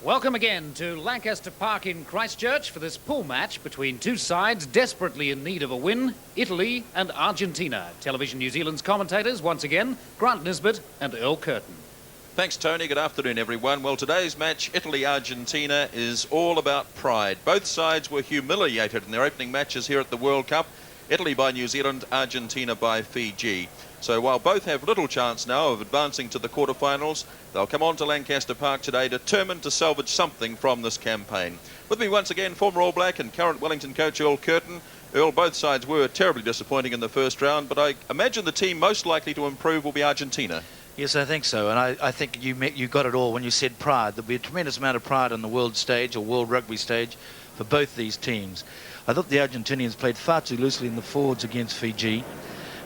Welcome again to Lancaster Park in Christchurch for this pool match between two sides desperately in need of a win, Italy and Argentina. Television New Zealand's commentators, once again, Grant Nisbet and Earl Curtin. Thanks, Tony. Good afternoon, everyone. Well, today's match, Italy-Argentina, is all about pride. Both sides were humiliated in their opening matches here at the World Cup. Italy by New Zealand, Argentina by Fiji. So while both have little chance now of advancing to the quarterfinals, they'll come on to Lancaster Park today determined to salvage something from this campaign. With me once again, former All Black and current Wellington coach Earl Curtin. Earl, both sides were terribly disappointing in the first round, but I imagine the team most likely to improve will be Argentina. Yes, I think so, and I think you got it all when you said pride. There'll be a tremendous amount of pride on the world stage or world rugby stage for both these teams. I thought the Argentinians played far too loosely in the forwards against Fiji,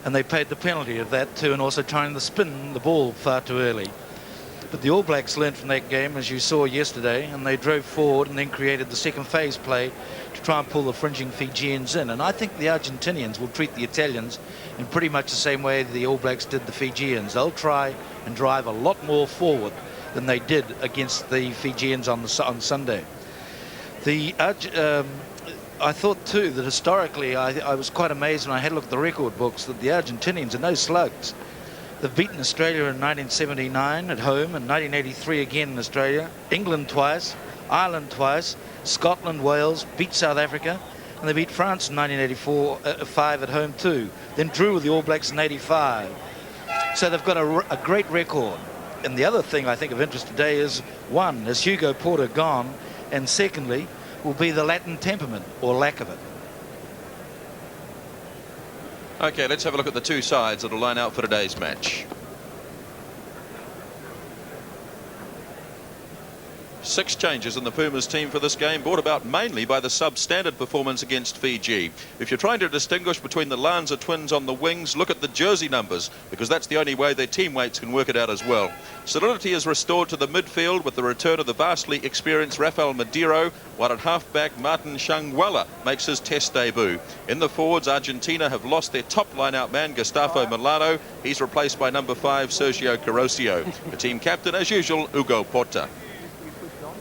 and they paid the penalty of that too, and also trying to spin the ball far too early. But the All Blacks learned from that game, as you saw yesterday, and they drove forward and then created the second phase play to try and pull the fringing Fijians in. And I think the Argentinians will treat the Italians in pretty much the same way the All Blacks did the Fijians. They'll try and drive a lot more forward than they did against the Fijians on Sunday. I thought too that historically I was quite amazed when I had a look at the record books that the Argentinians are no slugs. They've beaten Australia in 1979 at home and 1983 again in Australia, England twice, Ireland twice, Scotland, Wales, beat South Africa, and they beat France in 1985 at home too, then drew with the All Blacks in 85. So they've got a great record. And the other thing I think of interest today is, one, is Hugo Porter gone, and secondly, will be the Latin temperament, or lack of it. Okay, let's have a look at the two sides that will line out for today's match. 6 changes in the Pumas team for this game, brought about mainly by the substandard performance against Fiji. If you're trying to distinguish between the Lanza twins on the wings, look at the jersey numbers, because that's the only way their teammates can work it out as well. Solidity is restored to the midfield with the return of the vastly experienced Rafael Madero, while at halfback Martin Shangwala makes his test debut. In the forwards, Argentina have lost their top line-out man, Gustavo Milano. He's replaced by number 5, Sergio Carosio. The team captain, as usual, Hugo Porta.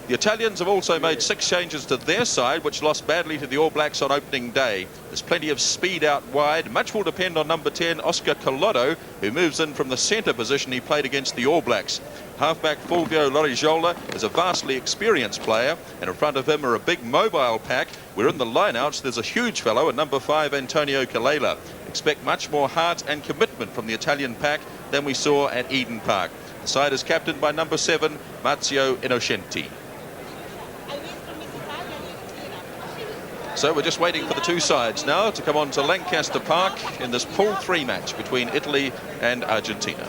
The Italians have also made 6 changes to their side, which lost badly to the All Blacks on opening day. There's plenty of speed out wide. Much will depend on number 10, Oscar Collado, who moves in from the centre position he played against the All Blacks. Halfback Fulvio Lorijola is a vastly experienced player, and in front of him are a big mobile pack, where in the lineouts there's a huge fellow at number 5, Antonio Kalela. Expect much more heart and commitment from the Italian pack than we saw at Eden Park. The side is captained by number 7, Marzio Innocenti. So we're just waiting for the two sides now to come on to Lancaster Park in this Pool 3 match between Italy and Argentina.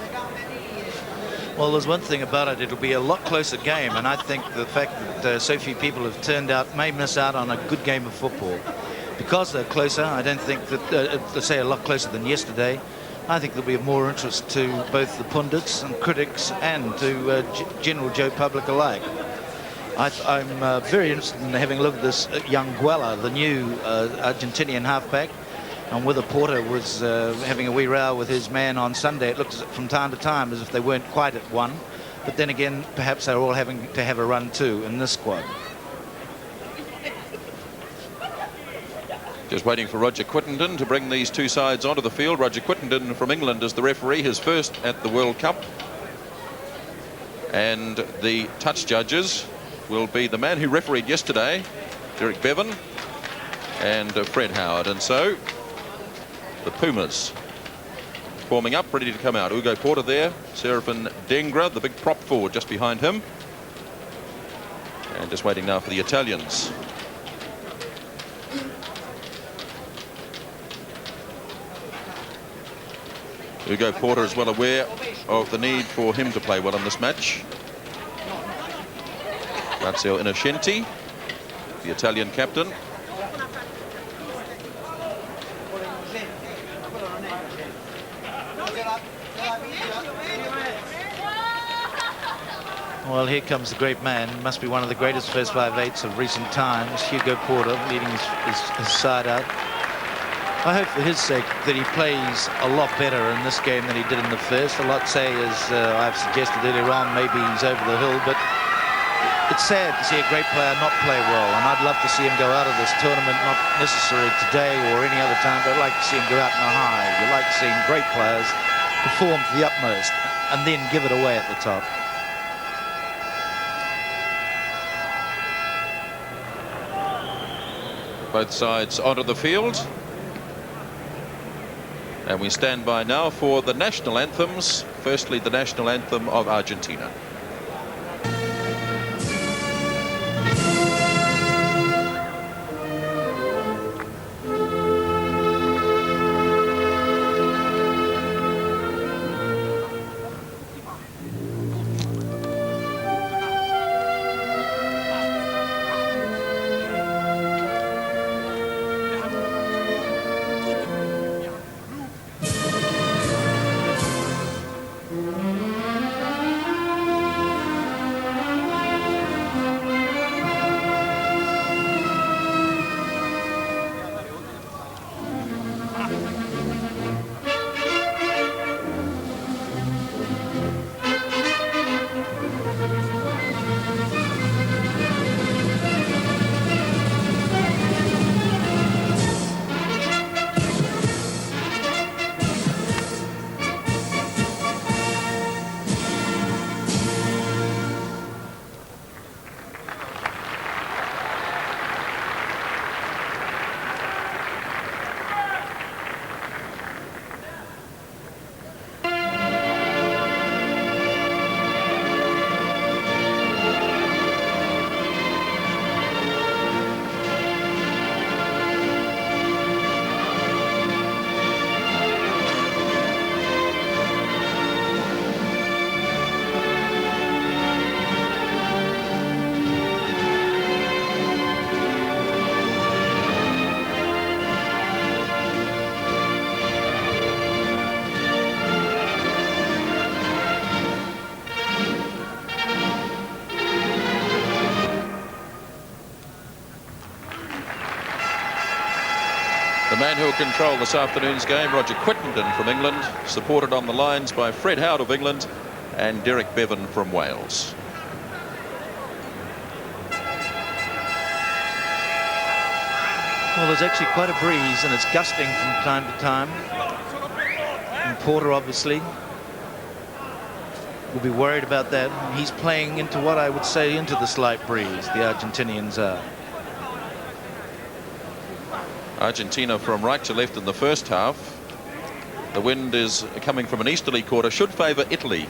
Well, there's one thing about it, it'll be a lot closer game, and I think the fact that so few people have turned out may miss out on a good game of football. Because they're closer, I don't think that, let's say a lot closer than yesterday, I think there'll be of more interest to both the pundits and critics and to general Joe public alike. I'm very interested in having a look at this young Guella, the new Argentinian halfback, and whether Porter was having a wee row with his man on Sunday. It looked from time to time as if they weren't quite at one, but then again, perhaps they're all having to have a run too in this squad. Just waiting for Roger Quittenden to bring these two sides onto the field. Roger Quittenden from England is the referee, his first at the World Cup. And the touch judges will be the man who refereed yesterday, Derek Bevan, and Fred Howard. And so the Pumas forming up, ready to come out. Hugo Porter there, Serafin Dengra, the big prop forward just behind him. And just waiting now for the Italians. Hugo Porter is well aware of the need for him to play well in this match. Marzio Innocenti, the Italian captain. Well, here comes the great man. Must be one of the greatest first 5/8s of recent times. Hugo Porter leading his side out. I hope for his sake that he plays a lot better in this game than he did in the first. A lot say, as I've suggested earlier on, maybe he's over the hill, but It's sad to see a great player not play well, and I'd love to see him go out of this tournament, not necessarily today or any other time, but I'd like to see him go out in a high. You like seeing great players perform to the utmost and then give it away at the top. Both sides onto the field. And we stand by now for the national anthems. Firstly, the national anthem of Argentina. The man who will control this afternoon's game, Roger Quittenden from England, supported on the lines by Fred Howard of England and Derek Bevan from Wales. Well, there's actually quite a breeze, and it's gusting from time to time. And Porter, obviously, will be worried about that. He's playing into what I would say into the slight breeze, the Argentinians are. Argentina from right to left in the first half. The wind is coming from an easterly quarter, should favour Italy.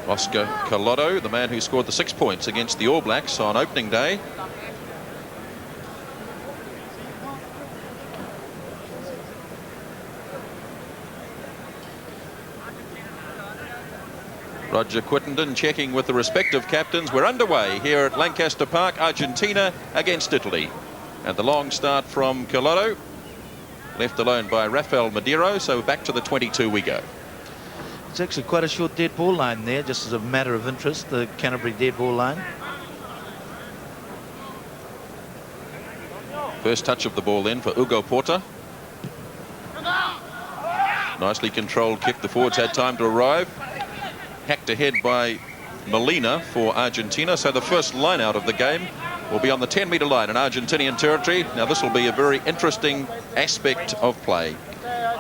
Oscar Collotto, the man who scored the 6 points against the All Blacks on opening day. Roger Quittenden checking with the respective captains. We're underway here at Lancaster Park, Argentina against Italy. And the long start from Collotto, left alone by Rafael Madero, so back to the 22 we go. It's actually quite a short dead ball line there, just as a matter of interest, the Canterbury dead ball line. First touch of the ball then for Hugo Porter. Nicely controlled kick, the forwards had time to arrive. Hacked ahead by Molina for Argentina, so the first line out of the game will be on the 10-metre line in Argentinian territory. Now this will be a very interesting aspect of play.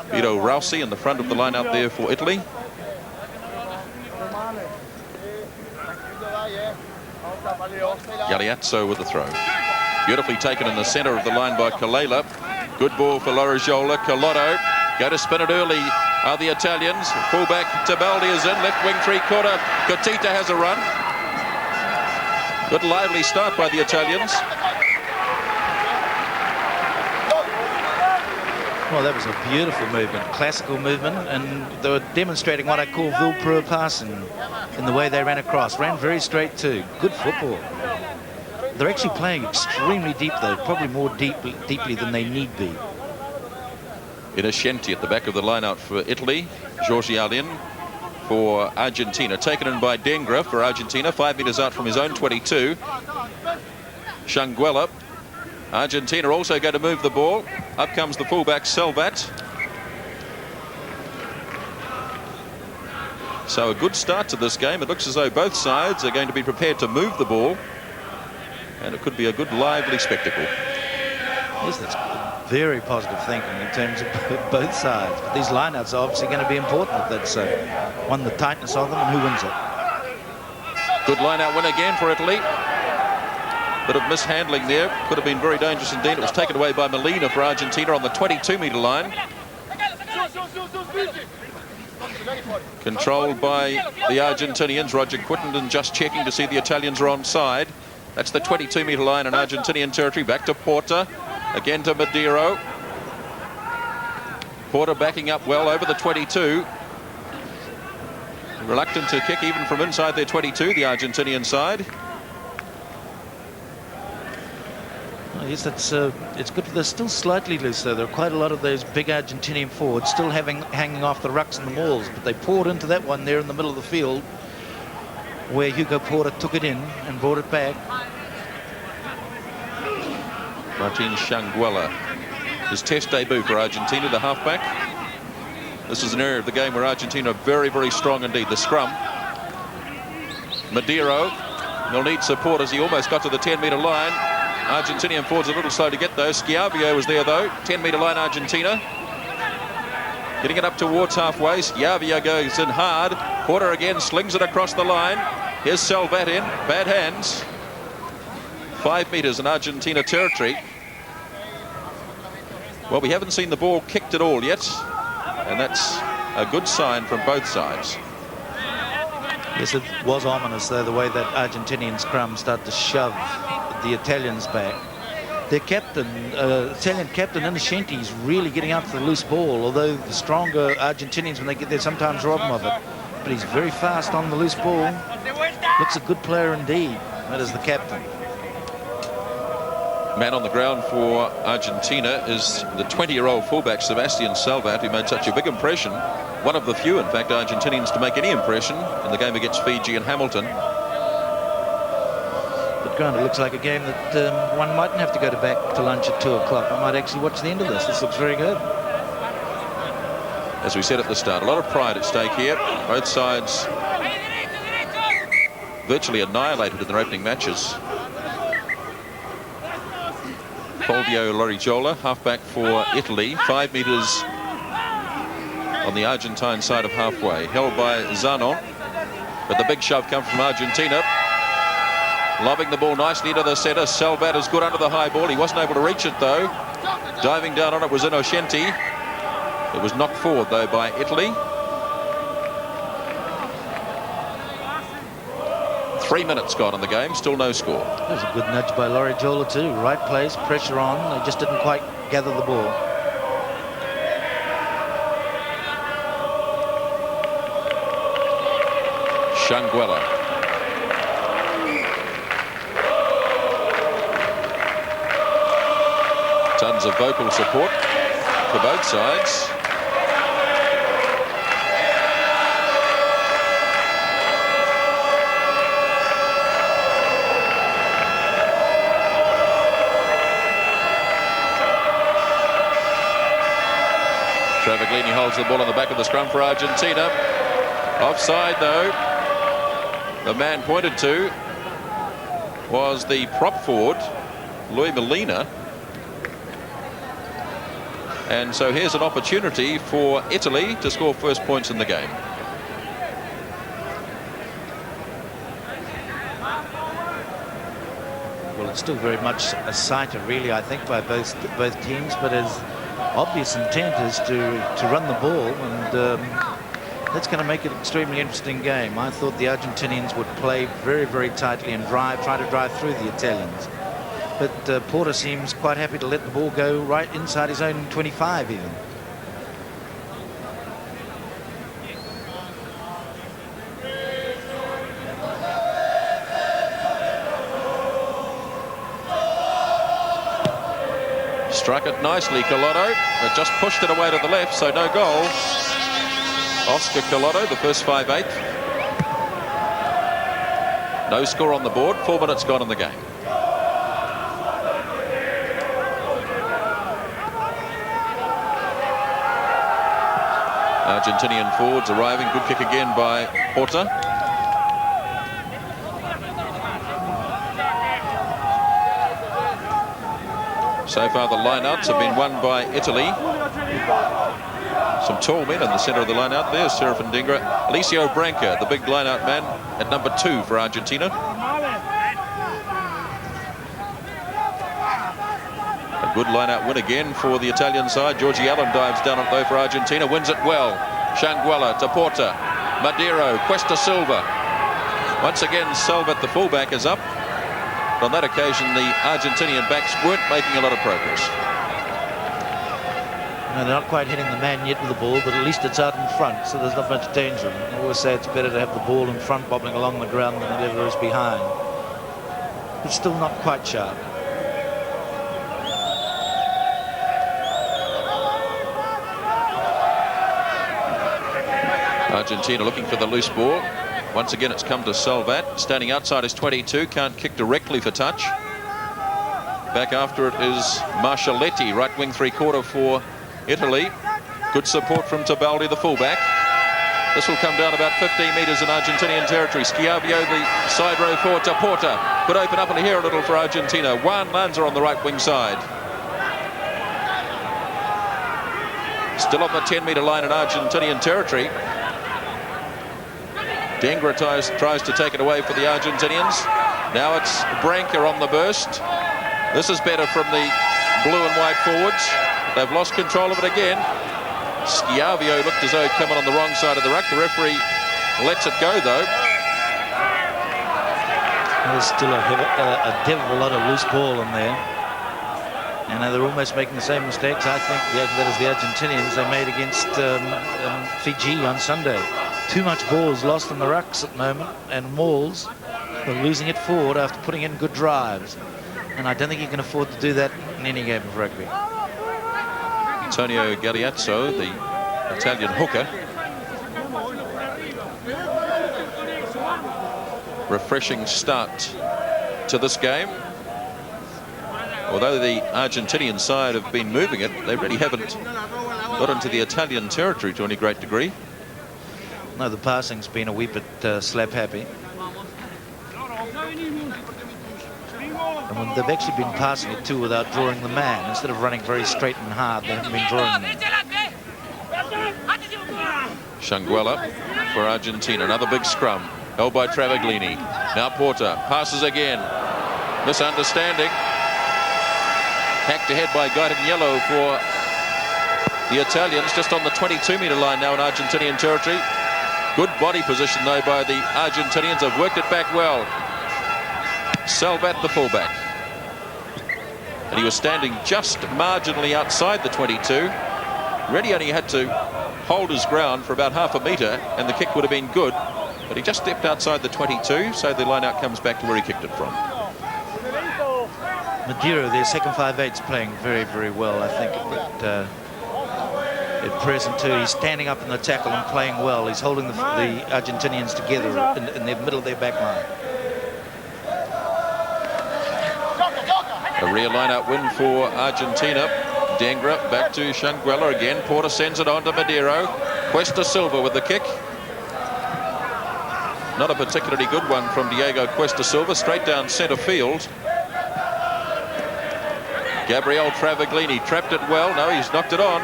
Vito Rousey in the front of the line out there for Italy. Galeazzo with the throw. Beautifully taken in the centre of the line by Kalela. Good ball for Lorenziola. Collotto go to spin it early are the Italians. Fullback Tabaldi is in. Left wing three-quarter. Cotita has a run. Good lively start by the Italians. Well, that was a beautiful movement, classical movement, and they were demonstrating what I call Villepro passing in the way they ran across. Ran very straight too. Good football. They're actually playing extremely deep though, probably more deeply than they need be. Innocenti at the back of the line out for Italy. Jorge Alin for Argentina. Taken in by Dengra for Argentina. 5 metres out from his own 22. Shanguella Argentina also going to move the ball. Up comes the fullback Salvat. So a good start to this game. It looks as though both sides are going to be prepared to move the ball, and it could be a good lively spectacle. Yes, that's very positive thinking in terms of both sides. But these lineouts are obviously going to be important if that's one, the tightness of them, and who wins it. Good line-out win again for Italy. Bit of mishandling there. Could have been very dangerous indeed. It was taken away by Molina for Argentina on the 22-metre line. Controlled by the Argentinians. Roger Quittenden just checking to see the Italians are onside. That's the 22-metre line in Argentinian territory. Back to Porter. Again to Madeiro. Porter backing up well over the 22. Reluctant to kick even from inside their 22, the Argentinian side. Well, yes, that's it's good. They're still slightly loose, though. There are quite a lot of those big Argentinian forwards still hanging off the rucks and the mauls, but they poured into that one there in the middle of the field where Hugo Porter took it in and brought it back. Martin Shanguella, his test debut for Argentina, the halfback. This is an area of the game where Argentina are very, very strong indeed. The scrum. Madeiro will need support as he almost got to the 10-metre line. Argentinian forwards a little slow to get those. Schiavio was there though. 10-metre line Argentina. Getting it up towards halfway. Schiavio goes in hard. Porter again slings it across the line. Here's Salvat in. Bad hands. 5 metres in Argentina territory. Well, we haven't seen the ball kicked at all yet, and that's a good sign from both sides. Yes, it was ominous though, the way that Argentinian scrum started to shove the Italians back. Their captain, Italian captain Innocenti, is really getting out to the loose ball, although the stronger Argentinians, when they get there, sometimes rob him of it. But he's very fast on the loose ball. Looks a good player indeed. That is the captain. Man on the ground for Argentina is the 20-year-old fullback Sebastian Salvat, who made such a big impression. One of the few, in fact, Argentinians to make any impression in the game against Fiji in Hamilton. But Grant, it looks like a game that one mightn't have to go back to lunch at 2 o'clock. I might actually watch the end of this. This looks very good. As we said at the start, a lot of pride at stake here. Both sides virtually annihilated in their opening matches. Fulvio Lorigiola, halfback for Italy, 5 metres on the Argentine side of halfway, held by Zanon, but the big shove comes from Argentina. Lobbing the ball nicely into the centre. Salvat is good under the high ball. He wasn't able to reach it though. Diving down on it was Innocenti. It was knocked forward though by Italy. 3 minutes gone in the game, still no score. That was a good nudge by Lorigiola too. Right place, pressure on. They just didn't quite gather the ball. Shanguella. Tons of vocal support for both sides. Travaglini holds the ball on the back of the scrum for Argentina. Offside though. The man pointed to was the prop forward, Luis Molina. And so here's an opportunity for Italy to score first points in the game. Well, it's still very much a sighter, really, I think, by both teams, but his obvious intent is to run the ball, and that's going to make it an extremely interesting game. I thought the Argentinians would play very, very tightly and try to drive through the Italians. But Porter seems quite happy to let the ball go right inside his own 25 even. Struck it nicely, Collotto, but just pushed it away to the left, so no goal. Oscar Collotto, the first 5/8. No score on the board, 4 minutes gone in the game. Argentinian forwards arriving. Good kick again by Porta. So far the lineouts have been won by Italy. Some tall men in the centre of the lineout there. Serafin Dengra. Alicio Branca, the big lineout man, at number 2 for Argentina. A good lineout win again for the Italian side. Georgie Allen dives down it though for Argentina. Wins it well. Shanguella to Porta. Madero. Cuesta Silva. Once again, Salvat, the fullback, is up. On that occasion, the Argentinian backs weren't making a lot of progress. No, they're not quite hitting the man yet with the ball, but at least it's out in front, so there's not much danger. I always say it's better to have the ball in front bobbling along the ground than whatever is behind. But still not quite sharp. Argentina looking for the loose ball. Once again, it's come to Salvat. Standing outside his 22. Can't kick directly for touch. Back after it is Marcialetti, right wing 3/4 for Italy. Good support from Tabaldi, the fullback. This will come down about 15 metres in Argentinian territory. Schiavio, the side row forward to Porta. Could open up in here a little for Argentina. Juan Lanza on the right wing side. Still on the 10-metre line in Argentinian territory. Dengra tries to take it away for the Argentinians. Now it's Branca on the burst. This is better from the blue and white forwards. They've lost control of it again. Schiavio looked as though he'd come on the wrong side of the ruck. The referee lets it go, though. There's still a devil of a lot of loose ball in there. And they're almost making the same mistakes, I think, that is the Argentinians they made against Fiji on Sunday. Too much balls lost in the rucks at the moment, and mauls are losing it forward after putting in good drives. And I don't think you can afford to do that in any game of rugby. Antonio Galeazzo, the Italian hooker. Refreshing start to this game. Although the Argentinian side have been moving it, they really haven't got into the Italian territory to any great degree. No, the passing's been a wee bit slap happy. And when they've actually been passing it too without drawing the man, instead of running very straight and hard, they haven't been drawing them. Shanguella for Argentina. Another big scrum. Held by Travaglini. Now Porta passes again. Misunderstanding. Hacked ahead by Guadagnello for the Italians. Just on the 22-metre line now in Argentinian territory. Good body position though by the Argentinians. Have worked it back well. Salvat, the fullback. And he was standing just marginally outside the 22. Really only had to hold his ground for about half a metre and the kick would have been good. But he just stepped outside the 22, so the line out comes back to where he kicked it from. Madero, their second 5/8's playing very, very well, I think. But at present too, he's standing up in the tackle and playing well. He's holding the Argentinians together in the middle of their back line. A rear line-out win for Argentina. Dengra back to Shanguella again. Porter sends it on to Madero. Cuesta Silva with the kick. Not a particularly good one from Diego Cuesta Silva. Straight down centre field. Gabriel Travaglini trapped it well. No, he's knocked it on.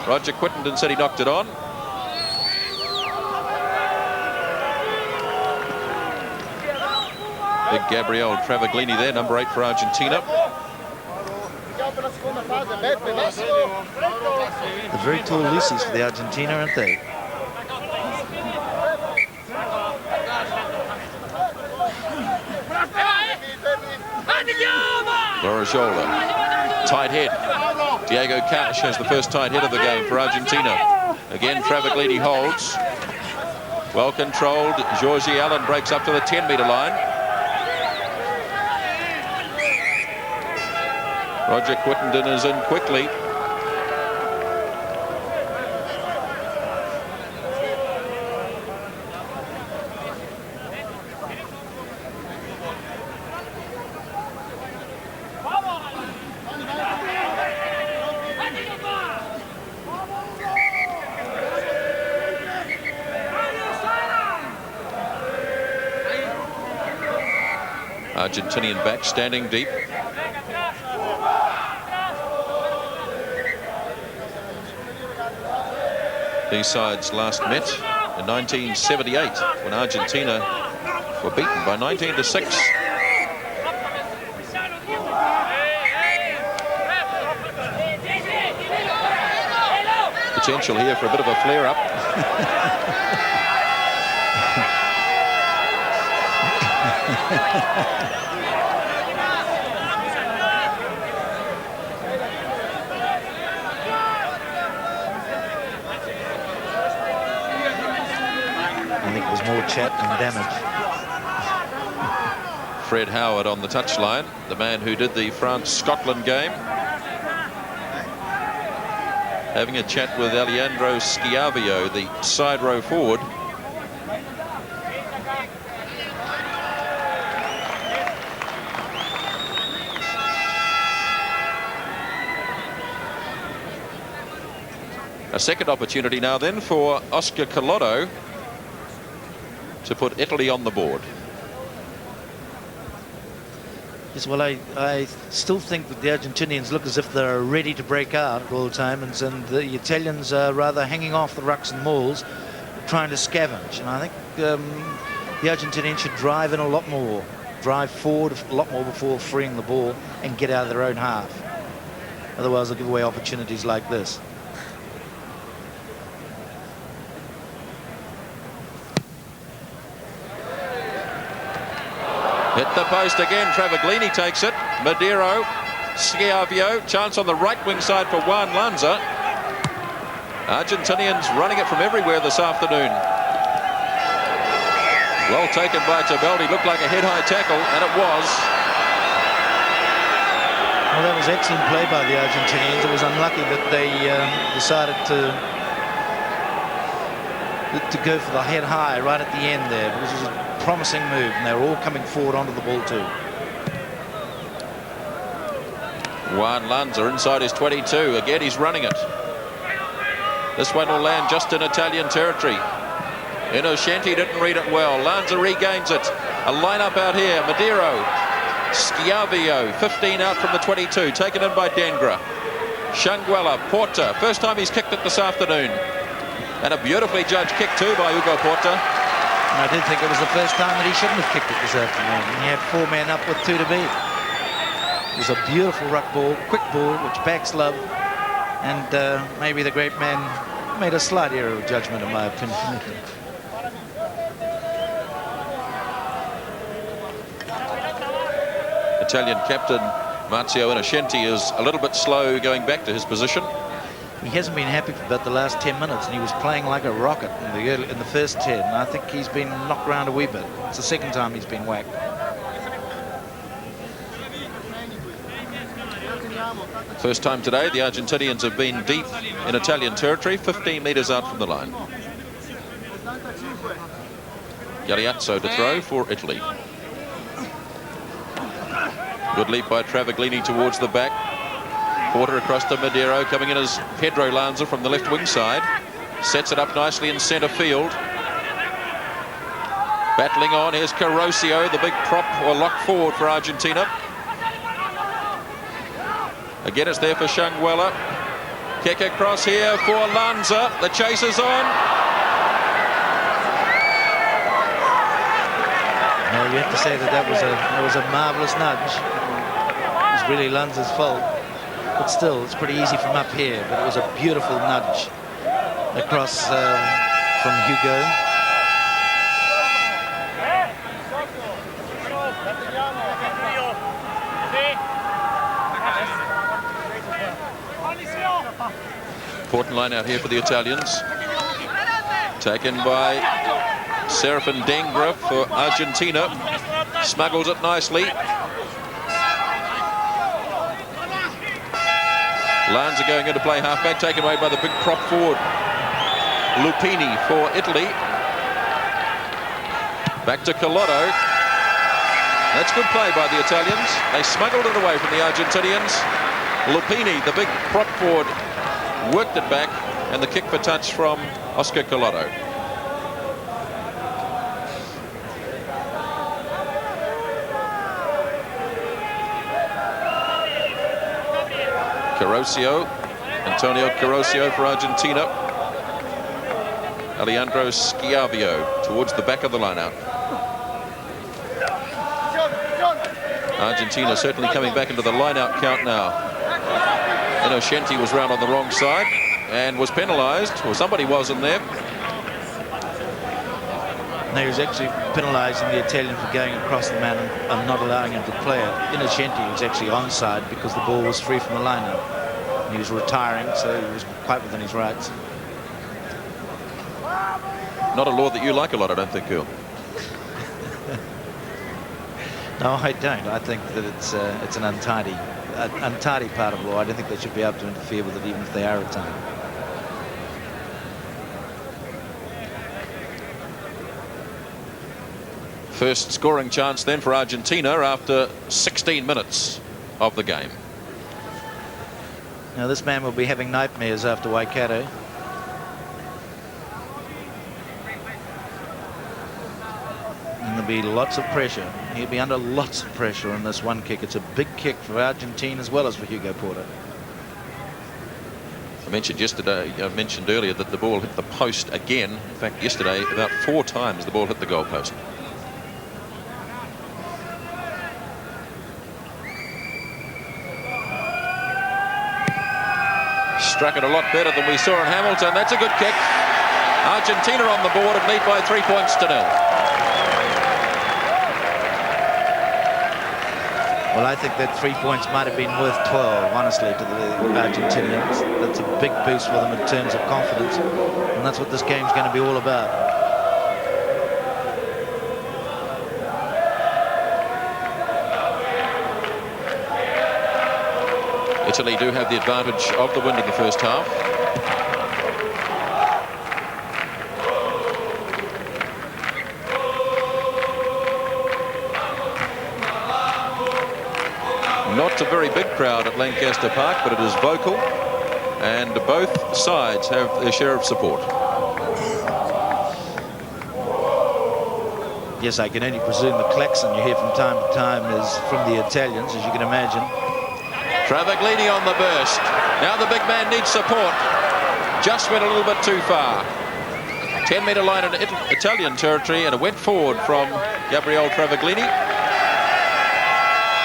Roger Quittenden said he knocked it on. Big Gabriel Travaglini there, number 8 for Argentina. The very tall Lucy's for the Argentina, aren't they? Lorojola, tight head. Diego Cash has the first tight head of the game for Argentina. Again, Travaglini holds. Well controlled. Georgie Allen breaks up to the 10-metre line. Roger Quittenden is in quickly. Argentinian back standing deep. These sides last met in 1978 when Argentina were beaten by 19-6. Potential here for a bit of a flare-up. I think it was more chat than damage. Fred Howard on the touchline, the man who did the France-Scotland game. Having a chat with Alejandro Schiavio, the side row forward. A second opportunity now then for Oscar Collotto to put Italy on the board. Yes, well, I still think that the Argentinians look as if they're ready to break out at all times, and the Italians are rather hanging off the rucks and mauls, trying to scavenge. And I think the Argentinians should drive in a lot more, drive forward a lot more before freeing the ball and get out of their own half. Otherwise, they'll give away opportunities like this. Hit the post again. Travaglini takes it. Madero, Schiavio, chance on the right wing side for Juan Lanza. Argentinians running it from everywhere this afternoon. Well taken by Tabeldi. Looked like a head-high tackle, and it was. Well, that was excellent play by the Argentinians. It was unlucky that they decided to go for the head high right at the end there. It was a promising move, and they were all coming forward onto the ball too. Juan Lanza inside his 22. Again, he's running it. This one will land just in Italian territory. Innocenti didn't read it well. Lanza regains it. A lineup out here. Madero, Schiavio, 15 out from the 22. Taken in by Dengra. Shanguella, Porta. First time he's kicked it this afternoon. And a beautifully judged kick too by Hugo Porta. And I did think it was the first time that he shouldn't have kicked it this afternoon. He had 4 men up with 2 to beat. It was a beautiful ruck ball, quick ball, which backs love. And maybe the great man made a slight error of judgment, in my opinion. Italian captain Marzio Innocenti is a little bit slow going back to his position. He hasn't been happy for about the last 10 minutes, and he was playing like a rocket in the first 10. And I think he's been knocked around a wee bit. It's the second time he's been whacked. First time today, the Argentinians have been deep in Italian territory, 15 metres out from the line. Galeazzo to throw for Italy. Good leap by Travaglini towards the back. Porter across to Madero, coming in as Pedro Lanza from the left wing side. Sets it up nicely in centre field. Battling on, here's Carosio, the big prop or lock forward for Argentina. Again, it's there for Shanguella. Kick across here for Lanza. The chase is on. No, you have to say that was a marvellous nudge. It was really Lanza's fault. But still, it's pretty easy from up here. But it was a beautiful nudge across from Hugo. Important line out here for the Italians. Taken by Serafin Dengra for Argentina. Smuggles it nicely. Lanza going into play halfback, taken away by the big prop forward. Lupini for Italy. Back to Collotto. That's good play by the Italians. They smuggled it away from the Argentinians. Lupini, the big prop forward, worked it back, and the kick for touch from Oscar Collotto. Carosio, Antonio Carosio for Argentina. Alejandro Schiavio towards the back of the line-out. Argentina certainly coming back into the line-out count now. Innocenti was round on the wrong side and was penalised, or somebody wasn't there. No, he was actually penalising the Italian for going across the man and not allowing him to play it. Innocenti was actually onside because the ball was free from the line-out. He was retiring, so he was quite within his rights. Not a law that you like a lot, I don't think, Earl. No, I don't. I think that it's an untidy part of law. I don't think they should be able to interfere with it, even if they are retired. First scoring chance then for Argentina after 16 minutes of the game. Now this man will be having nightmares after Waikato. And there'll be lots of pressure. He'll be under lots of pressure on this one kick. It's a big kick for Argentina as well as for Hugo Porter. I mentioned earlier that the ball hit the post again. In fact, yesterday about 4 times the ball hit the goalpost. Struck it a lot better than we saw in Hamilton. That's a good kick. Argentina on the board and lead by 3 points to 0. Well, I think that 3 points might have been worth 12, honestly, to the Argentinians. That's a big boost for them in terms of confidence. And that's what this game's going to be all about. Italy do have the advantage of the wind in the first half. Not a very big crowd at Lancaster Park, but it is vocal, and both sides have their share of support. Yes, I can only presume the klaxon you hear from time to time is from the Italians, as you can imagine. Travaglini on the burst. Now the big man needs support. Just went a little bit too far. 10-metre line in Italian territory, and it went forward from Gabriele Travaglini.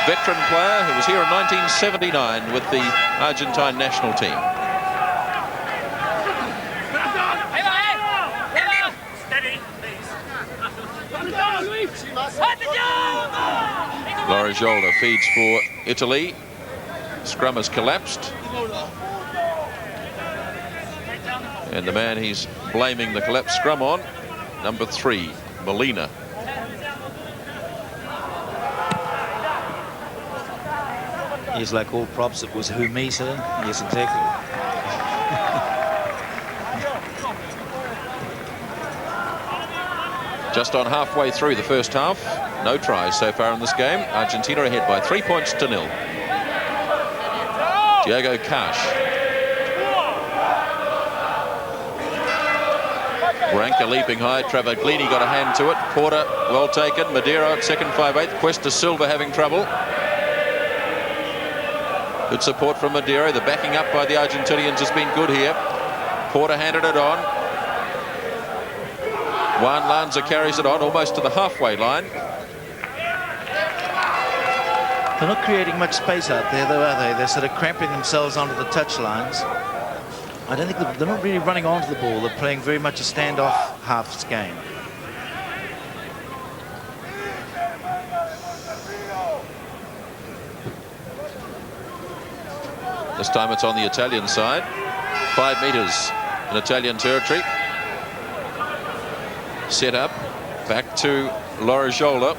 Veteran player who was here in 1979 with the Argentine national team. Laura Jolda feeds for Italy. Scrum has collapsed. And the man he's blaming the collapsed scrum on, number 3, Molina. He's like all props, it was who, me, sir? Yes, exactly. Just on halfway through the first half. No tries so far in this game. Argentina ahead by 3 points to 0. Diego Cash. Branca leaping high. Travaglini got a hand to it. Porter well taken. Madeira at second 5/8. Cuesta Silva having trouble. Good support from Madeira. The backing up by the Argentinians has been good here. Porter handed it on. Juan Lanza carries it on almost to the halfway line. They're not creating much space out there, though, are they? They're sort of cramping themselves onto the touch lines. I don't think they're not really running onto the ball. They're playing very much a standoff halves game. This time it's on the Italian side. 5 metres in Italian territory. Set up. Back to Lorijola.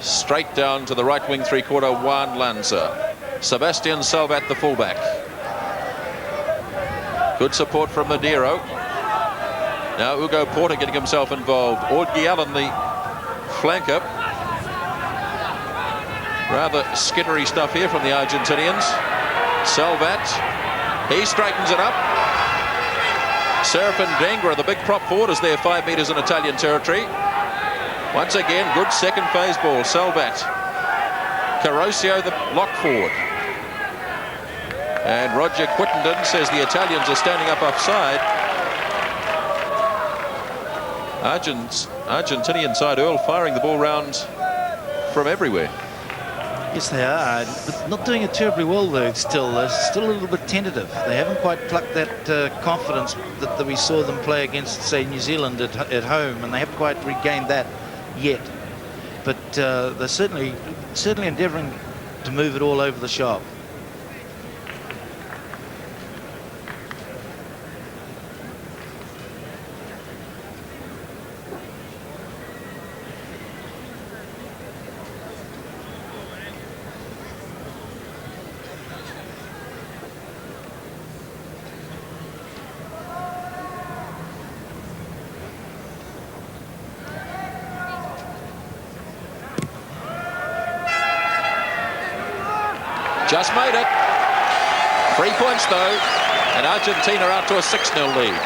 Straight down to the right wing 3/4, Juan Lanza. Sebastian Salvat, the fullback. Good support from Madeiro. Now Hugo Porter getting himself involved. Audrey Allen, the flanker. Rather skittery stuff here from the Argentinians. Salvat, he straightens it up. Serafin Dengra, the big prop forward, is there 5 metres in Italian territory. Once again, good second phase ball. Salvat. Carosio, the lock forward. And Roger Quittenden says the Italians are standing up offside. Argentinian side Earl firing the ball round from everywhere. Yes, they are, but not doing it terribly well, though. They're still a little bit tentative. They haven't quite plucked that confidence that we saw them play against, say, New Zealand at home, and they haven't quite regained that yet. But they're certainly endeavouring to move it all over the shop. Just made it. 3 points though, and Argentina out to a 6-0 lead.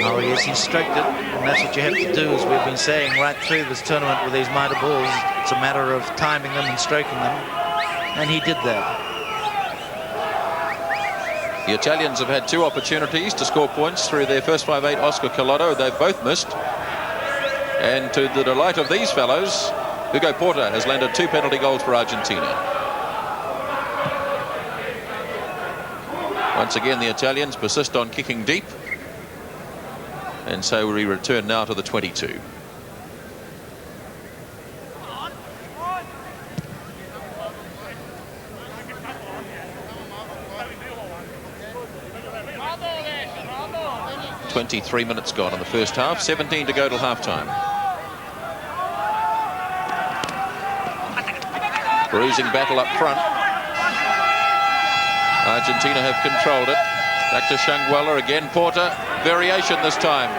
Oh yes, he stroked it, and that's what you have to do, as we've been saying right through this tournament with these mitre balls. It's a matter of timing them and stroking them, and he did that. The Italians have had 2 opportunities to score points through their first 5-8 Oscar Collado. They've both missed. And to the delight of these fellows, Hugo Porta has landed 2 penalty goals for Argentina. Once again, the Italians persist on kicking deep. And so we return now to the 22. "23 minutes gone in the first half, 17 to go till half-time. Bruising battle up front. Argentina have controlled it. Back to Shangwella again. Porta, variation this time.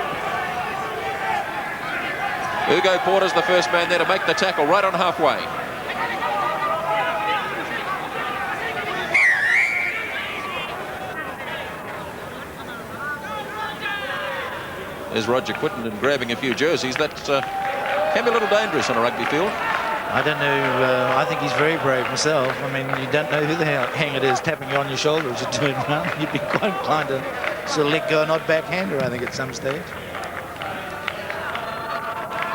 Hugo Porta's the first man there to make the tackle right on halfway. There's Roger Quittenden grabbing a few jerseys. That can be a little dangerous on a rugby field. I don't know. I think he's very brave myself. I mean, you don't know who the hang it is tapping you on your shoulder as you turn around. You'd be quite inclined to sort of let go, not backhander, I think, at some stage.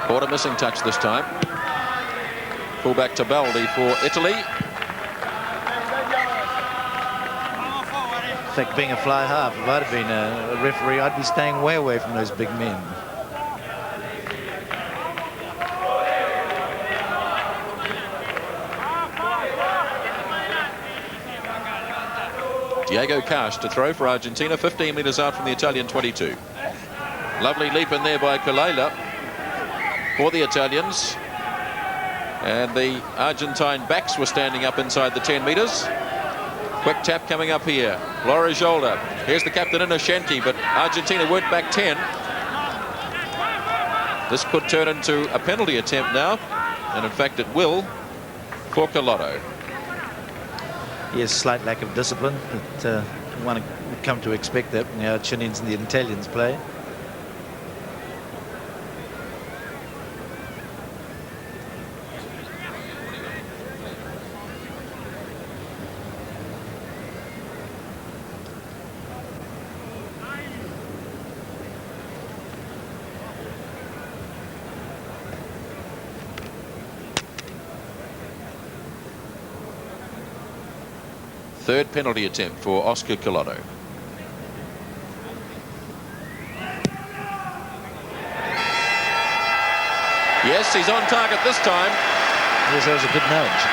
Porta missing touch this time. Full back to Baldi for Italy. In fact, being a fly half, if I'd have been a referee, I'd be staying way away from those big men. Diego Cash to throw for Argentina, 15 metres out from the Italian 22. Lovely leap in there by Kalela for the Italians. And the Argentine backs were standing up inside the 10 metres. Quick tap coming up here. Lorajolda. Here's the captain Innocenti, but Argentina went back 10. This could turn into a penalty attempt now, and in fact it will for Collado. Yes, slight lack of discipline, but one would come to expect that when the Chileans and the Italians play. Third penalty attempt for Oscar Collado. Yes, he's on target this time. Yes, that was a good nudge.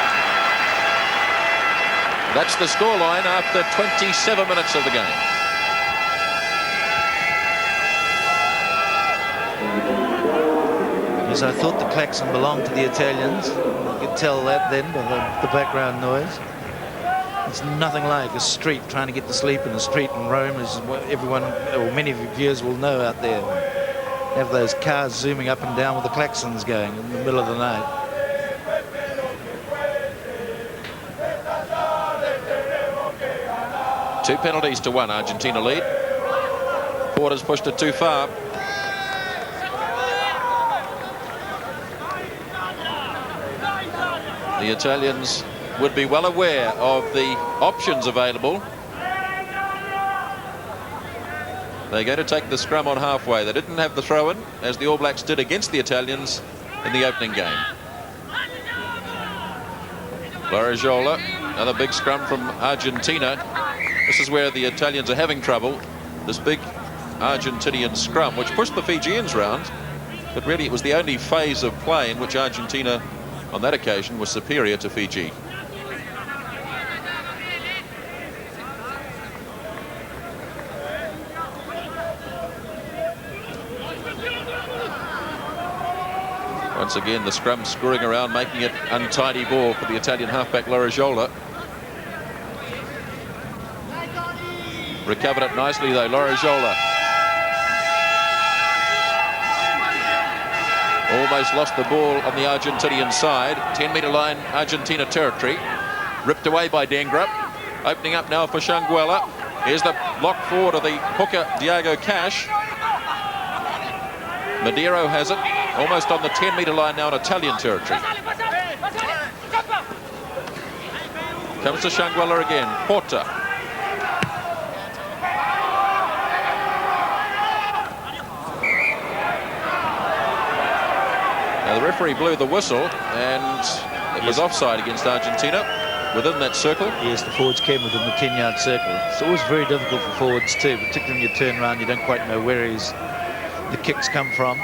That's the scoreline after 27 minutes of the game. Yes, I thought the klaxon belonged to the Italians. You could tell that then by the background noise. It's nothing like a street, trying to get to sleep in a street in Rome, as everyone, or many of your viewers will know out there. Have those cars zooming up and down with the klaxons going in the middle of the night. Two penalties to one, Argentina lead. Porter's pushed it too far. The Italians would be well aware of the options available. They're going to take the scrum on halfway. They didn't have the throw-in, as the All Blacks did against the Italians in the opening game. Larajola, another big scrum from Argentina. This is where the Italians are having trouble. This big Argentinian scrum, which pushed the Fijians round, but really it was the only phase of play in which Argentina, on that occasion, was superior to Fiji. Once again, the scrum screwing around, making it untidy ball for the Italian halfback Larajola. Recovered it nicely though, Larajola. Almost lost the ball on the Argentinian side. 10-metre line, Argentina territory. Ripped away by Dengra. Opening up now for Shanguella. Here's the block forward of the hooker, Diego Cash. Madero has it. Almost on the 10-metre line now in Italian territory. Comes to Shanguella again. Porta. Now the referee blew the whistle and it was offside against Argentina within that circle. Yes, the forwards came within the 10-yard circle. It's always very difficult for forwards too, particularly when you turn around, you don't quite know where the kicks come from.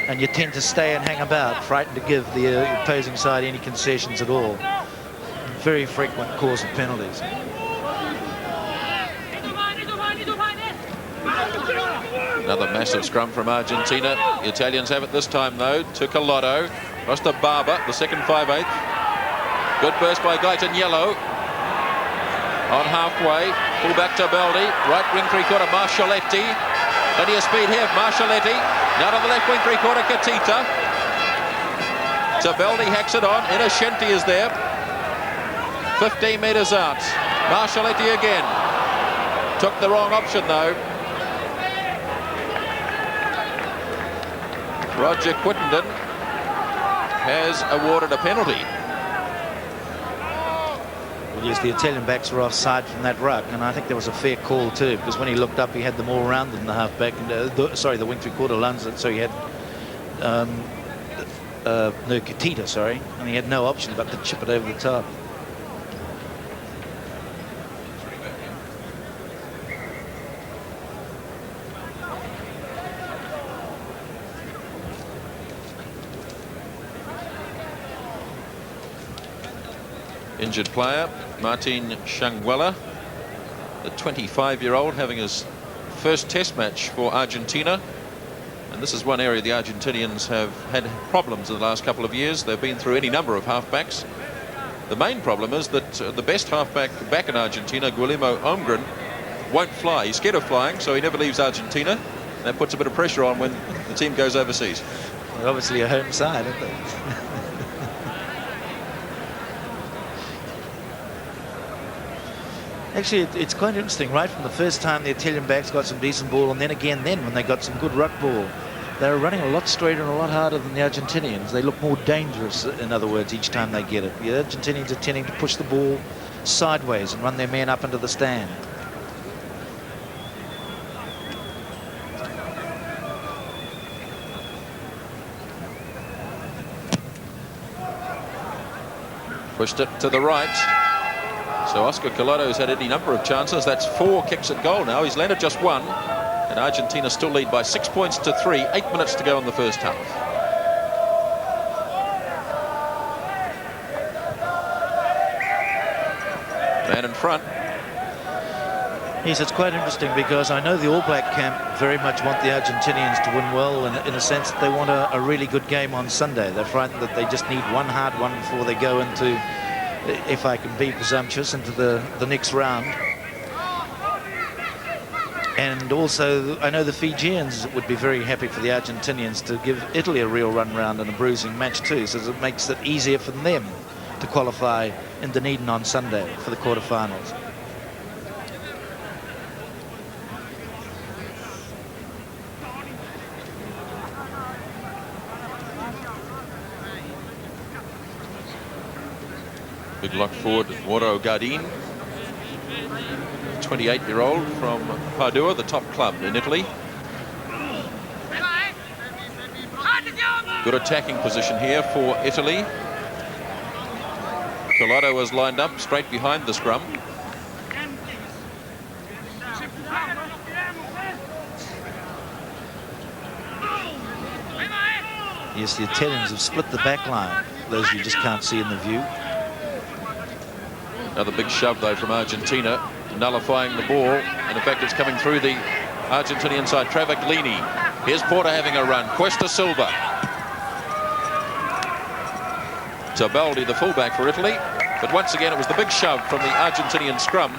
And you tend to stay and hang about, frightened to give the opposing side any concessions at all. Very frequent cause of penalties. Another massive scrum from Argentina. The Italians have it this time though. To Collado. Across to Barber, the second 5/8. Good burst by Gaitan Yellow. On halfway. Pull back to Beldi. Right wing three-quarter Marcelletti. Plenty of speed here, Marcelletti. Now to the left wing three-quarter, Katita. Tabeldi hacks it on. Innocenti is there. 15 metres out. Marcelletti again. Took the wrong option though. Roger Quittenden has awarded a penalty. Well, yes, the Italian backs were offside from that ruck, and I think there was a fair call too, because when he looked up, he had them all round than the halfback, and the wing three-quarter Lanza, so he had no Katita, sorry, and he had no option but to chip it over the top. Injured player, Martin Shanguella, the 25-year-old, having his first test match for Argentina. And this is one area the Argentinians have had problems in the last couple of years. They've been through any number of halfbacks. The main problem is that the best halfback back in Argentina, Guillermo Omgren, won't fly. He's scared of flying, so he never leaves Argentina. That puts a bit of pressure on when the team goes overseas. Well, obviously a home side, isn't it? Actually, it's quite interesting. Right from the first time, the Italian backs got some decent ball, and then again when they got some good ruck ball, they were running a lot straighter and a lot harder than the Argentinians. They look more dangerous, in other words, each time they get it. The Argentinians are tending to push the ball sideways and run their men up into the stand. Pushed it to the right. So Oscar Collado's had any number of chances. That's 4 kicks at goal now. He's landed just 1. And Argentina still lead by 6 points to 3. 8 minutes to go in the first half. Man in front. Yes, it's quite interesting because I know the All Black camp very much want the Argentinians to win well, in a sense that they want a really good game on Sunday. They're frightened that they just need one hard one before they go into, if I can be presumptuous, into the next round. And also, I know the Fijians would be very happy for the Argentinians to give Italy a real run round and a bruising match too, so it makes it easier for them to qualify in Dunedin on Sunday for the quarterfinals. Big lock forward, Moro Gardin, 28-year-old from Padua, the top club in Italy. Good attacking position here for Italy. Collado was lined up straight behind the scrum. Yes, the Italians have split the back line. Those you just can't see in the view. Another big shove, though, from Argentina, nullifying the ball. And in fact, it's coming through the Argentinian side. Travaglini. Here's Porter having a run. Cuesta Silva. Tabaldi, the fullback for Italy. But once again, it was the big shove from the Argentinian scrum,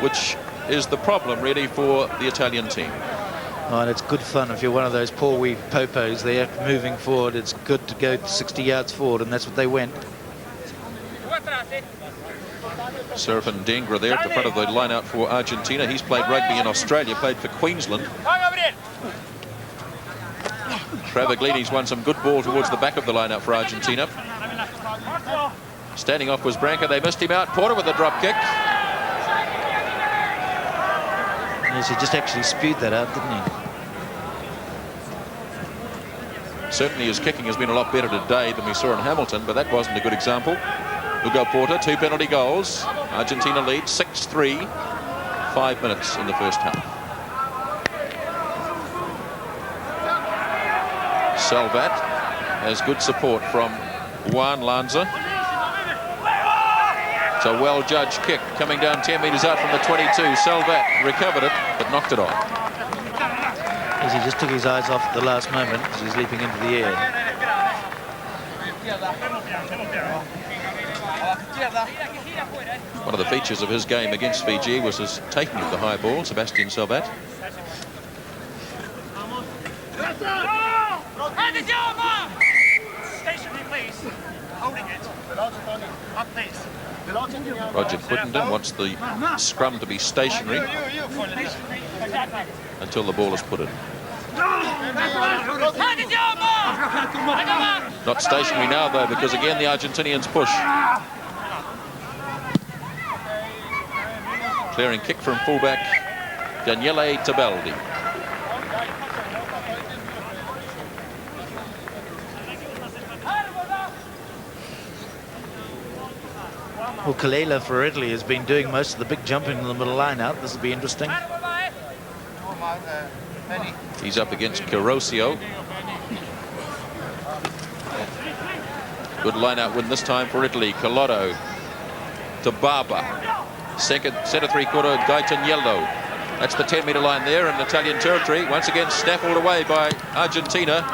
which is the problem, really, for the Italian team. Oh, and it's good fun if you're one of those poor wee popos there moving forward. It's good to go 60 yards forward, and that's what they went. Serafin Dengra there at the front of the line-out for Argentina. He's played rugby in Australia, played for Queensland. Travaglini's won some good ball towards the back of the line-out for Argentina. Standing off was Branca. They missed him out. Porter with a drop kick. Yes, he just actually spewed that out, didn't he? Certainly his kicking has been a lot better today than we saw in Hamilton, but that wasn't a good example. Hugo Porter, 2 penalty goals. Argentina leads 6-3. 5 minutes in the first half. Salvat has good support from Juan Lanza. It's a well-judged kick coming down 10 metres out from the 22. Salvat recovered it, but knocked it off. As he just took his eyes off at the last moment as he's leaping into the air. One of the features of his game against Fiji was his taking of the high ball, Sebastian Salvat. Stationary, please. Holding it. Up, please. Roger Quittenden wants the scrum to be stationary until the ball is put in. Not stationary now, though, because again the Argentinians push. Clearing kick from fullback Daniele Tabaldi. Well, Kalela for Italy has been doing most of the big jumping in the middle line out. This will be interesting. He's up against Carosio. Good line-out win this time for Italy. Collado to Barba. Second centre three-quarter, Gaetaniello. That's the 10-metre line there in Italian territory. Once again, snaffled away by Argentina.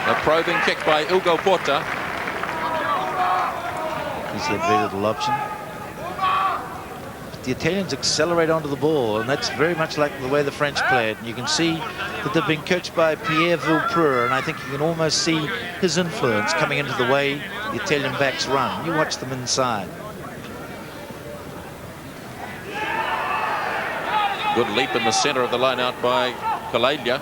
A probing kick by Hugo Porta. He's a very little option. But the Italians accelerate onto the ball, and that's very much like the way the French played. And you can see that they've been coached by Pierre Villepreux, and I think you can almost see his influence coming into the way the Italian backs run. You watch them inside. Good leap in the centre of the line out by Kalania.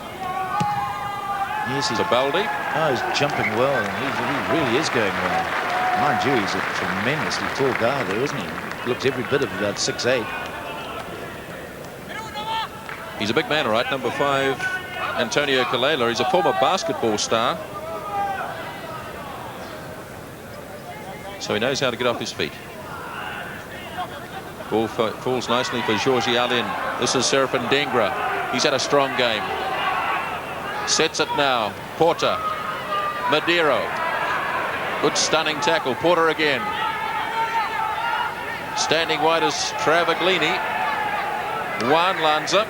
Yes, he's Tabaldi. Oh, he's jumping well. He really is going well. Mind you, he's a tremendously tall guy there, isn't he? Looks every bit of about 6'8". He's a big man, all right. Number 5, Antonio Kalela. He's a former basketball star. So he knows how to get off his feet. Ball falls nicely for Georgi Allen. This is Serafin Dengra. He's had a strong game. Sets it now. Porter. Madero. Good stunning tackle. Porter again. Standing wide is Travaglini. Juan Lanza.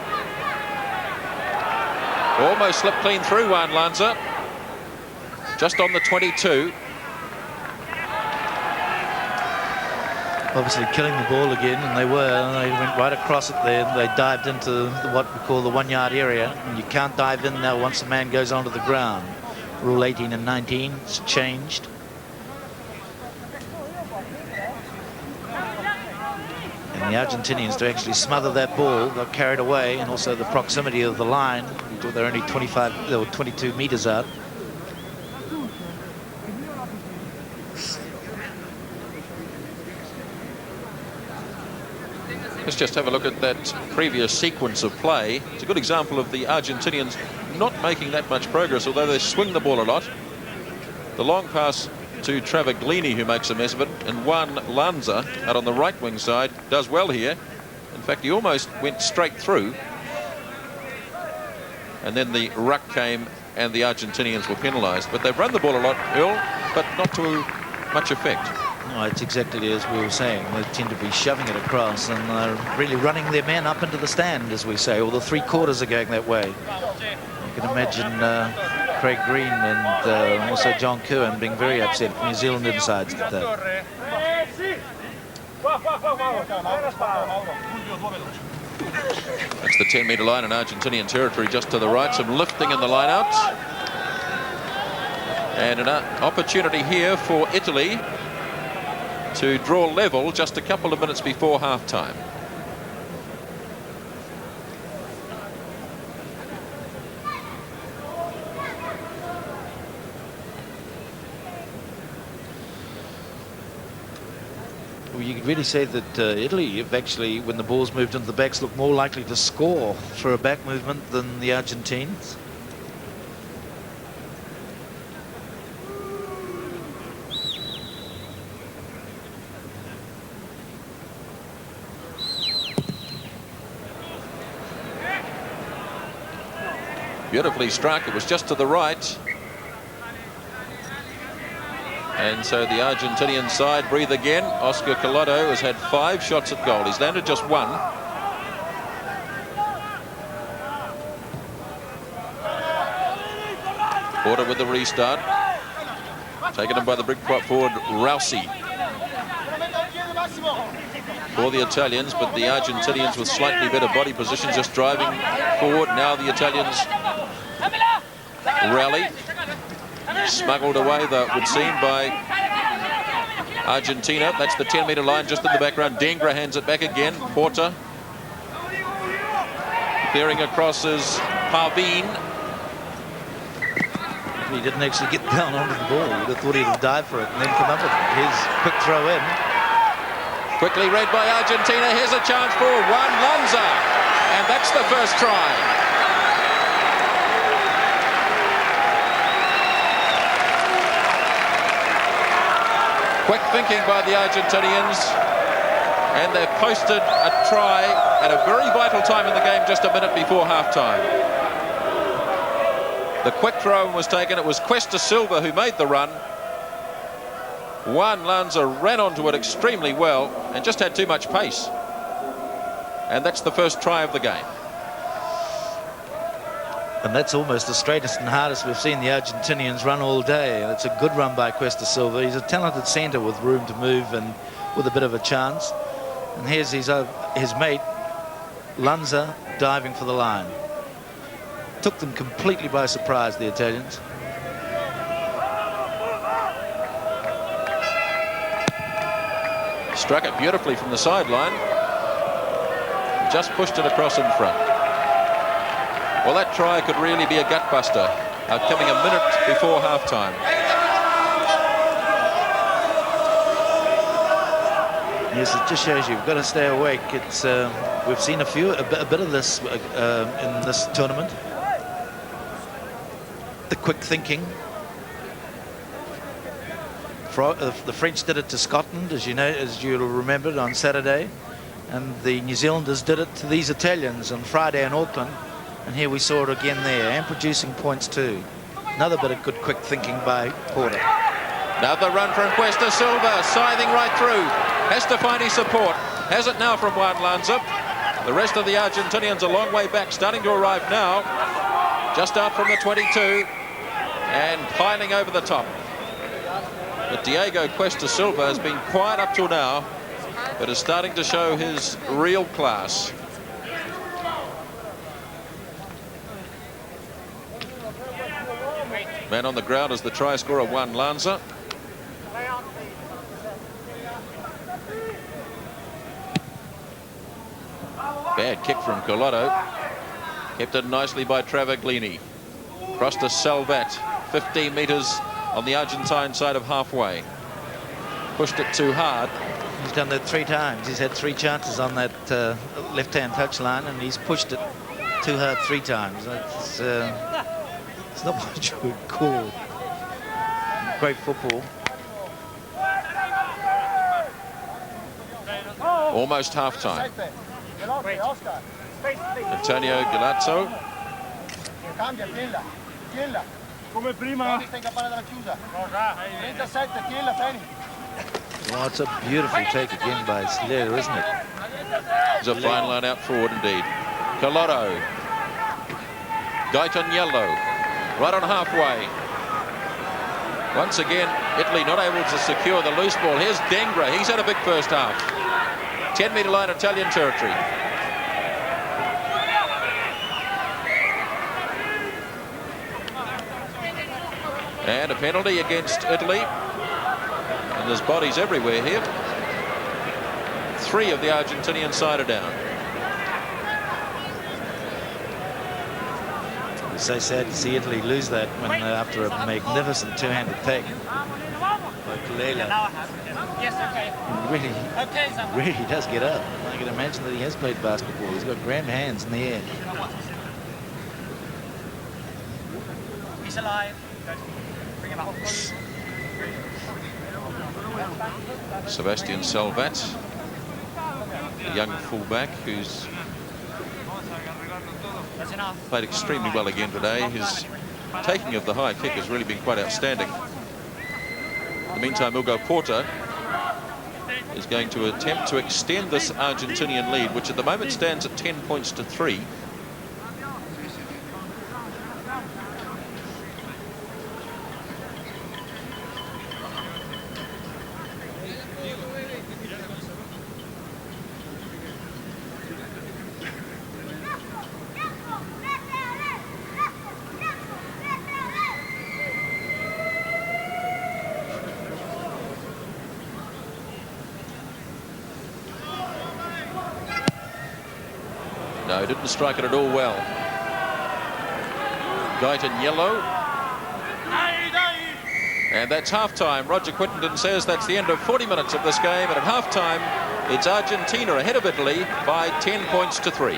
Almost slipped clean through Juan Lanza. Just on the 22. Obviously killing the ball again, and they were. And they went right across it there. And they dived into what we call the 1-yard area. And you can't dive in now once the man goes onto the ground. Rule 18 and 19 has changed. And the Argentinians, to actually smother that ball, got carried away, and also the proximity of the line. They're only 25 or 22 meters out. Let's just have a look at that previous sequence of play. It's a good example of the Argentinians not making that much progress, although they swing the ball a lot. The long pass to Travaglini, who makes a mess of it, and Juan Lanza out on the right wing side does well here. In fact, he almost went straight through, and then the ruck came and the Argentinians were penalised. But they've run the ball a lot, Earl, but not to much effect. No, it's exactly as we were saying. They tend to be shoving it across and really running their men up into the stand, as we say, or the three quarters are going that way. You can imagine Craig Green and also John Curran being very upset if New Zealand insides did that. That's the 10-metre line in Argentinian territory just to the right. Some lifting in the line out. And an opportunity here for Italy to draw level just a couple of minutes before half-time. Well, you could really say that Italy have actually, when the ball's moved into the backs, look more likely to score for a back movement than the Argentines. Beautifully struck. It was just to the right. And so the Argentinian side breathe again. Oscar Collado has had 5 shots at goal. He's landed just 1. Porter with the restart. Taken in by the brick prop forward, Rousey. For the Italians, but the Argentinians with slightly better body position, just driving forward. Now the Italians rally. Smuggled away, though, it would seem, by Argentina. That's the 10-metre line just in the background. Dengra hands it back again. Porter. Clearing across is Parveen. He didn't actually get down onto the ball. You'd have thought he'd dive for it and then come up with his quick throw in. Quickly read by Argentina. Here's a chance for Juan Lanza. And that's the first try. Quick thinking by the Argentinians, and they've posted a try at a very vital time in the game, just a minute before half-time. The quick throw was taken. It was Cuesta Silva who made the run. Juan Lanza ran onto it extremely well and just had too much pace. And that's the first try of the game. And that's almost the straightest and hardest we've seen the Argentinians run all day. And it's a good run by Cuesta Silva. He's a talented centre with room to move and with a bit of a chance. And here's his mate, Lanza, diving for the line. Took them completely by surprise, the Italians. Struck it beautifully from the sideline. Just pushed it across in front. Well, that try could really be a gutbuster, coming a minute before half-time. Yes, it just shows you, you've got to stay awake. It's we've seen a bit of this in this tournament. The quick thinking. The French did it to Scotland, as you know, as you'll remember, on Saturday, and the New Zealanders did it to these Italians on Friday in Auckland. And here we saw it again there, and producing points too. Another bit of good quick thinking by Porter. Another run from Cuesta Silva, scything right through. Has to find his support. Has it now from Juan Lanza. The rest of the Argentinians a long way back, starting to arrive now. Just out from the 22 and piling over the top. But Diego Cuesta Silva has been quiet up till now, but is starting to show his real class. Man on the ground is the try scorer, Juan Lanza. Bad kick from Collado. Kept it nicely by Travaglini. Crossed to Salvat, 15 metres on the Argentine side of halfway. Pushed it too hard. He's done that 3 times. He's had 3 chances on that left-hand touchline, and he's pushed it too hard 3 times. It's not much you would call great football. Almost half-time. Antonio Gilazzo. Come prima. Well, it's a beautiful take again by Slater, isn't it? It's a fine line out forward indeed. Collado. Gaetaniello. Right on halfway. Once again, Italy not able to secure the loose ball. Here's Dengra. He's had a big first half. 10-metre line, Italian territory. And a penalty against Italy. And there's bodies everywhere here. 3 of the Argentinian side are down. It's so sad to see Italy lose that when after a magnificent two-handed take by Kalela. Really does get up. I can imagine that he has played basketball. He's got grand hands in the air. He's alive. Bring him up. Sebastian Salvat, a young fullback who's played extremely well again today. His taking of the high kick has really been quite outstanding. In the meantime, Hugo Porta is going to attempt to extend this Argentinian lead, which at the moment stands at 10 points to 3. No, didn't strike it at all well. Gaetaniello. And that's half-time. Roger Quittenden says that's the end of 40 minutes of this game. And at half-time, it's Argentina ahead of Italy by 10 points to 3.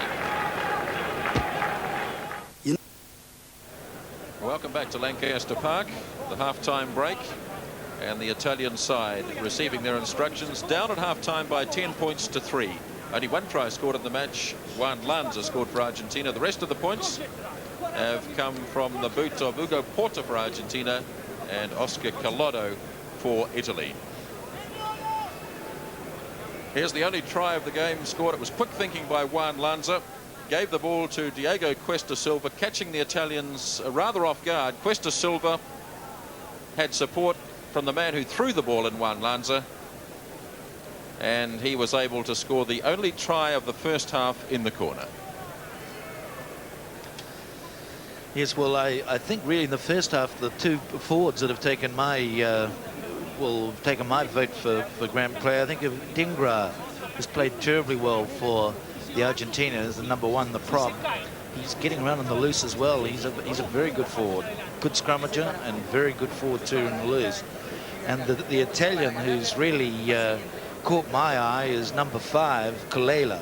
Welcome back to Lancaster Park. The half-time break. And the Italian side receiving their instructions down at half-time by 10 points to 3. Only 1 try scored in the match. Juan Lanza scored for Argentina. The rest of the points have come from the boot of Hugo Porta for Argentina and Oscar Collado for Italy. Here's the only try of the game scored. It was quick thinking by Juan Lanza. Gave the ball to Diego Cuesta Silva, catching the Italians rather off guard. Cuesta Silva had support from the man who threw the ball in Juan Lanza, and he was able to score the only try of the first half in the corner. Yes, well, I think really in the first half, the 2 forwards that have taken my vote for Grand Player, I think of Dengra has played terribly well for the Argentina as the number 1, the prop. He's getting around on the loose as well. He's a very good forward, good scrummager, and very good forward too in the loose. And the Italian who's really caught my eye is number 5, Kalela.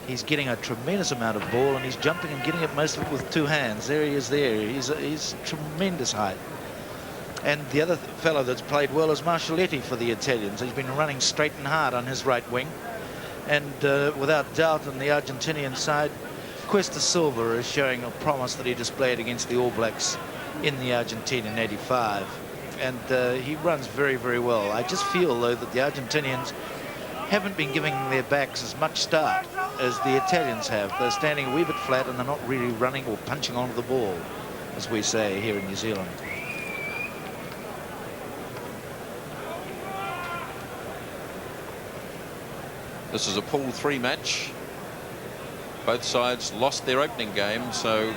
He's getting a tremendous amount of ball, and he's jumping and getting it most of it with 2 hands. There he is there. He's tremendous height. And the other fellow that's played well is Marcelletti for the Italians. He's been running straight and hard on his right wing. And without doubt on the Argentinian side, Cuesta Silva is showing a promise that he displayed against the All Blacks in the Argentina in '85. And he runs very, very well. I just feel, though, that the Argentinians haven't been giving their backs as much start as the Italians have. They're standing a wee bit flat, and they're not really running or punching onto the ball, as we say here in New Zealand. This is a pool 3 match. Both sides lost their opening game, so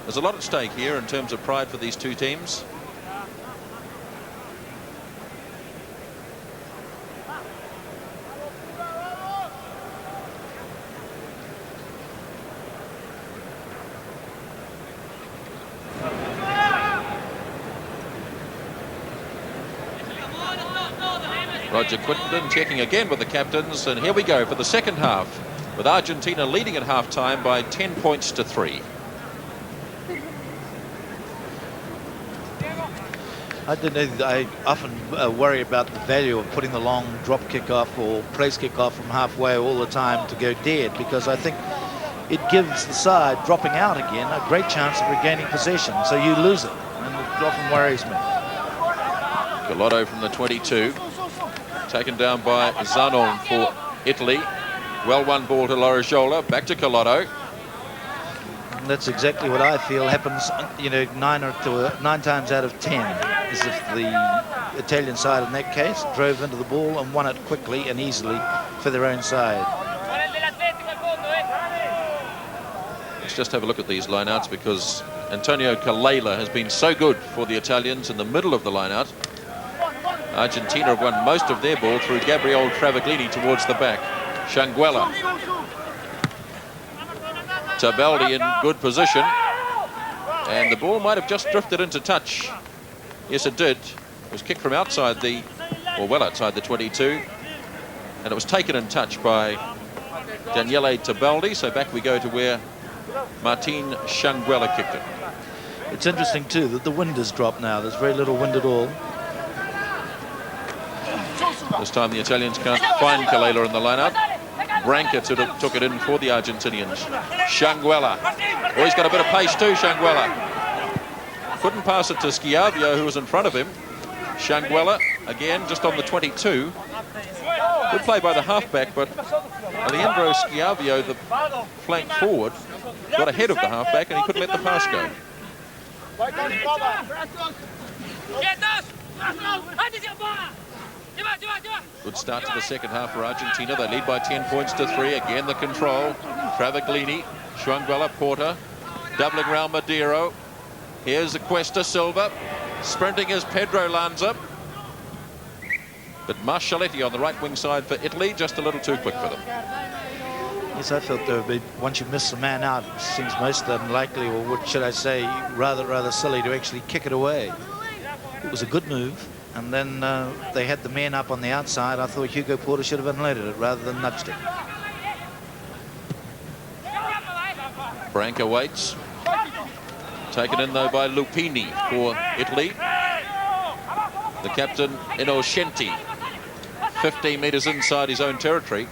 there's a lot at stake here in terms of pride for these 2 teams. Roger Quinton checking again with the captains, and here we go for the second half, with Argentina leading at half-time by 10 points to 3. I don't know. I often worry about the value of putting the long drop kick off or place kick off from halfway all the time to go dead, because I think it gives the side dropping out again a great chance of regaining possession. So you lose it, and it often worries me. Collotto from the 22, taken down by Zanon for Italy. Well won ball to Lorijola, back to Collotto. And that's exactly what I feel happens, you know, 9 times out of 10, is if the Italian side in that case drove into the ball and won it quickly and easily for their own side. Let's just have a look at these lineouts, because Antonio Callela has been so good for the Italians in the middle of the lineout. Argentina have won most of their ball through Gabriel Travaglini towards the back. Shanguella. Tabaldi in good position. And the ball might have just drifted into touch. Yes, it did. It was kicked from outside the, or well outside the 22. And it was taken in touch by Daniele Tabaldi. So back we go to where Martin Shanguella kicked it. It's interesting too that the wind has dropped now. There's very little wind at all. This time the Italians can't find Callela in the lineout. Branca took it in for the Argentinians. Shanguella. Oh, he's got a bit of pace too, Shanguella. Couldn't pass it to Schiavio, who was in front of him. Shanguella, again, just on the 22. Good play by the halfback, but Alejandro Schiavio, the flank forward, got ahead of the halfback and he couldn't let the pass go. Good start to the second half for Argentina. They lead by 10 points to 3. Again, the control. Travaglini, Shanguella, Porter, doubling round Madero. Here's Cuesta Silva. Sprinting is Pedro Lanza. But Marcelletti on the right wing side for Italy, just a little too quick for them. Yes, I felt there would be, once you miss a man out, it seems most unlikely, or what should I say, rather silly to actually kick it away. It was a good move. And then they had the man up on the outside. I thought Hugo Porter should have unloaded it rather than nudged it. Branca waits. Taken in though by Lupini for Italy. The captain Innocenti, 15 metres inside his own territory.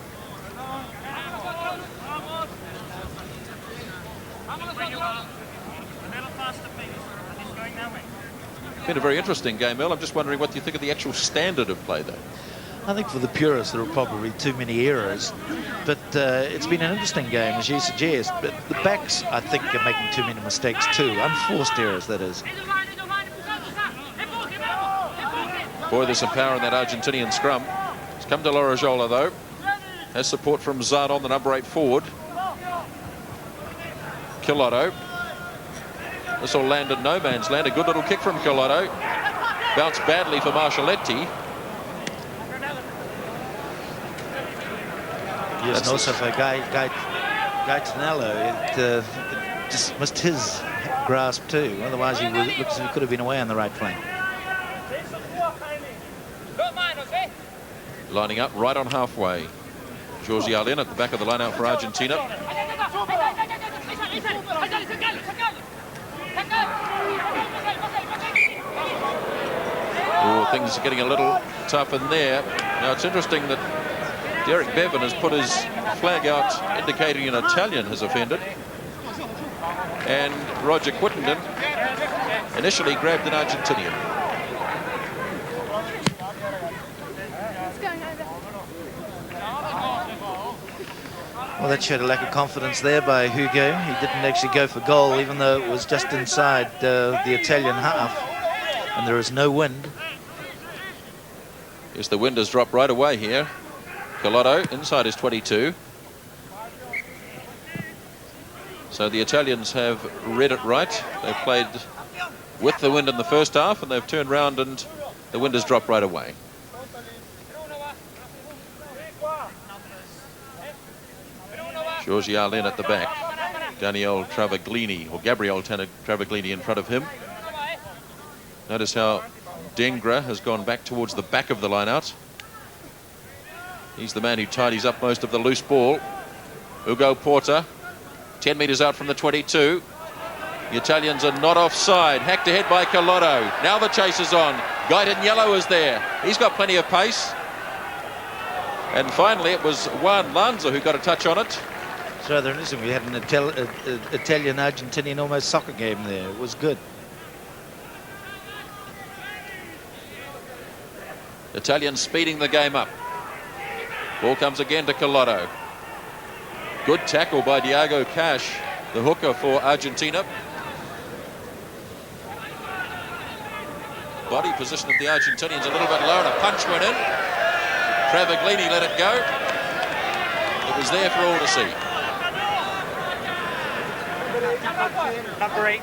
Been a very interesting game, Earl. I'm just wondering what you think of the actual standard of play, though. I think for the purists, there are probably too many errors. But it's been an interesting game, as you suggest. But the backs, I think, are making too many mistakes, too. Unforced errors, that is. Boy, there's some power in that Argentinian scrum. It's come to Lorijola, though. Has support from Zardon, the number 8 forward. Collotto. This all landed no man's land. A good little kick from Collotto. Bounced badly for Marcelletti. Yes, and also for Guy Tonello, it just missed his grasp too. Otherwise, he looks as if he could have been away on the right flank. Lining up right on halfway. Jorge Allen at the back of the line out for Argentina. Oh, things are getting a little tough in there. Now, it's interesting that Derek Bevan has put his flag out indicating an Italian has offended. And Roger Quinton initially grabbed an Argentinian. Well, that showed a lack of confidence there by Hugo. He didn't actually go for goal, even though it was just inside the Italian half. And there is no wind. Yes, the wind has dropped right away here. Collotto inside his 22. So the Italians have read it right. They've played with the wind in the first half, and they've turned round and the wind has dropped right away. Jorge Allen at the back. Daniel Travaglini, or Gabriel Travaglini in front of him. Notice how Dengra has gone back towards the back of the line out. He's the man who tidies up most of the loose ball. Ugo Porta, 10 metres out from the 22. The Italians are not offside. Hacked ahead by Collotto. Now the chase is on. Guy in yellow is there. He's got plenty of pace. And finally it was Juan Lanza who got a touch on it. It's rather interesting. We had an Italian-Argentinian almost soccer game there. It was good. Italians speeding the game up. Ball comes again to Collotto. Good tackle by Diego Cash, the hooker for Argentina. Body position of the Argentinians a little bit low, and a punch went in. Travaglini let it go. It was there for all to see. Number 8.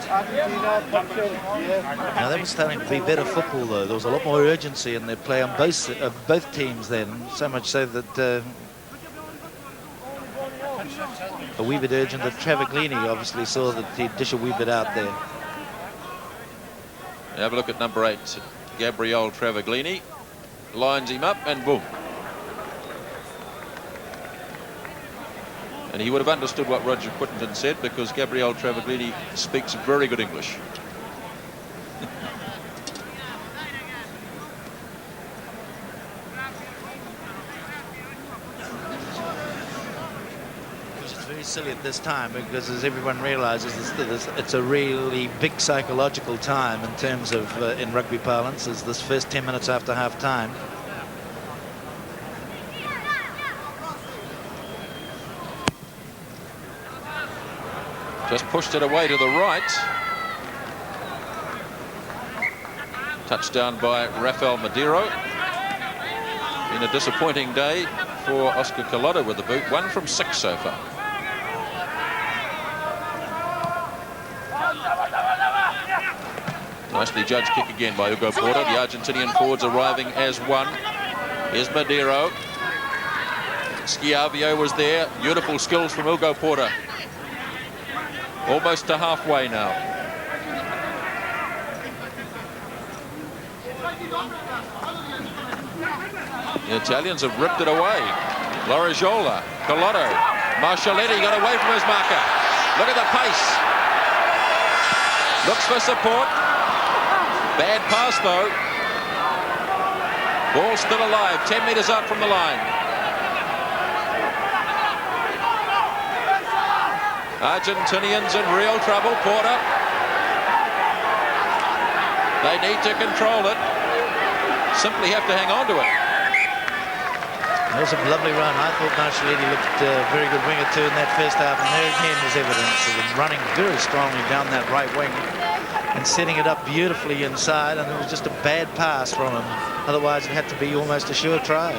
Now that was starting to be better football, though. There was a lot more urgency in their play on both teams then. So much so that a wee bit urgent that Travaglini obviously saw that he'd dish a wee bit out there. Have a look at number 8, Gabriele Travaglini. Lines him up and boom. And he would have understood what Roger Whittington said, because Gabriele Travaglini speaks very good English. Which is very silly at this time, because as everyone realizes, it's a really big psychological time in terms of, in rugby parlance, is this first 10 minutes after half time. Just pushed it away to the right. Touchdown by Rafael Madeiro. Been a disappointing day for Oscar Collotto with the boot. 1 from 6 so far. Nicely judged kick again by Ugo Porta. The Argentinian forwards arriving as one. Here's Madeiro. Schiavio was there. Beautiful skills from Ugo Porta. Almost to halfway now. The Italians have ripped it away. Lorijola, Collotto, Marcelletti got away from his marker. Look at the pace. Looks for support. Bad pass though. Ball still alive, 10 metres out from the line. Argentinians in real trouble. Porta. They need to control it. Simply have to hang on to it. That was a lovely run. I thought Marcelletti looked a very good winger too in that first half, and there again was evidence of him running very strongly down that right wing and setting it up beautifully inside, and it was just a bad pass from him. Otherwise it had to be almost a sure try.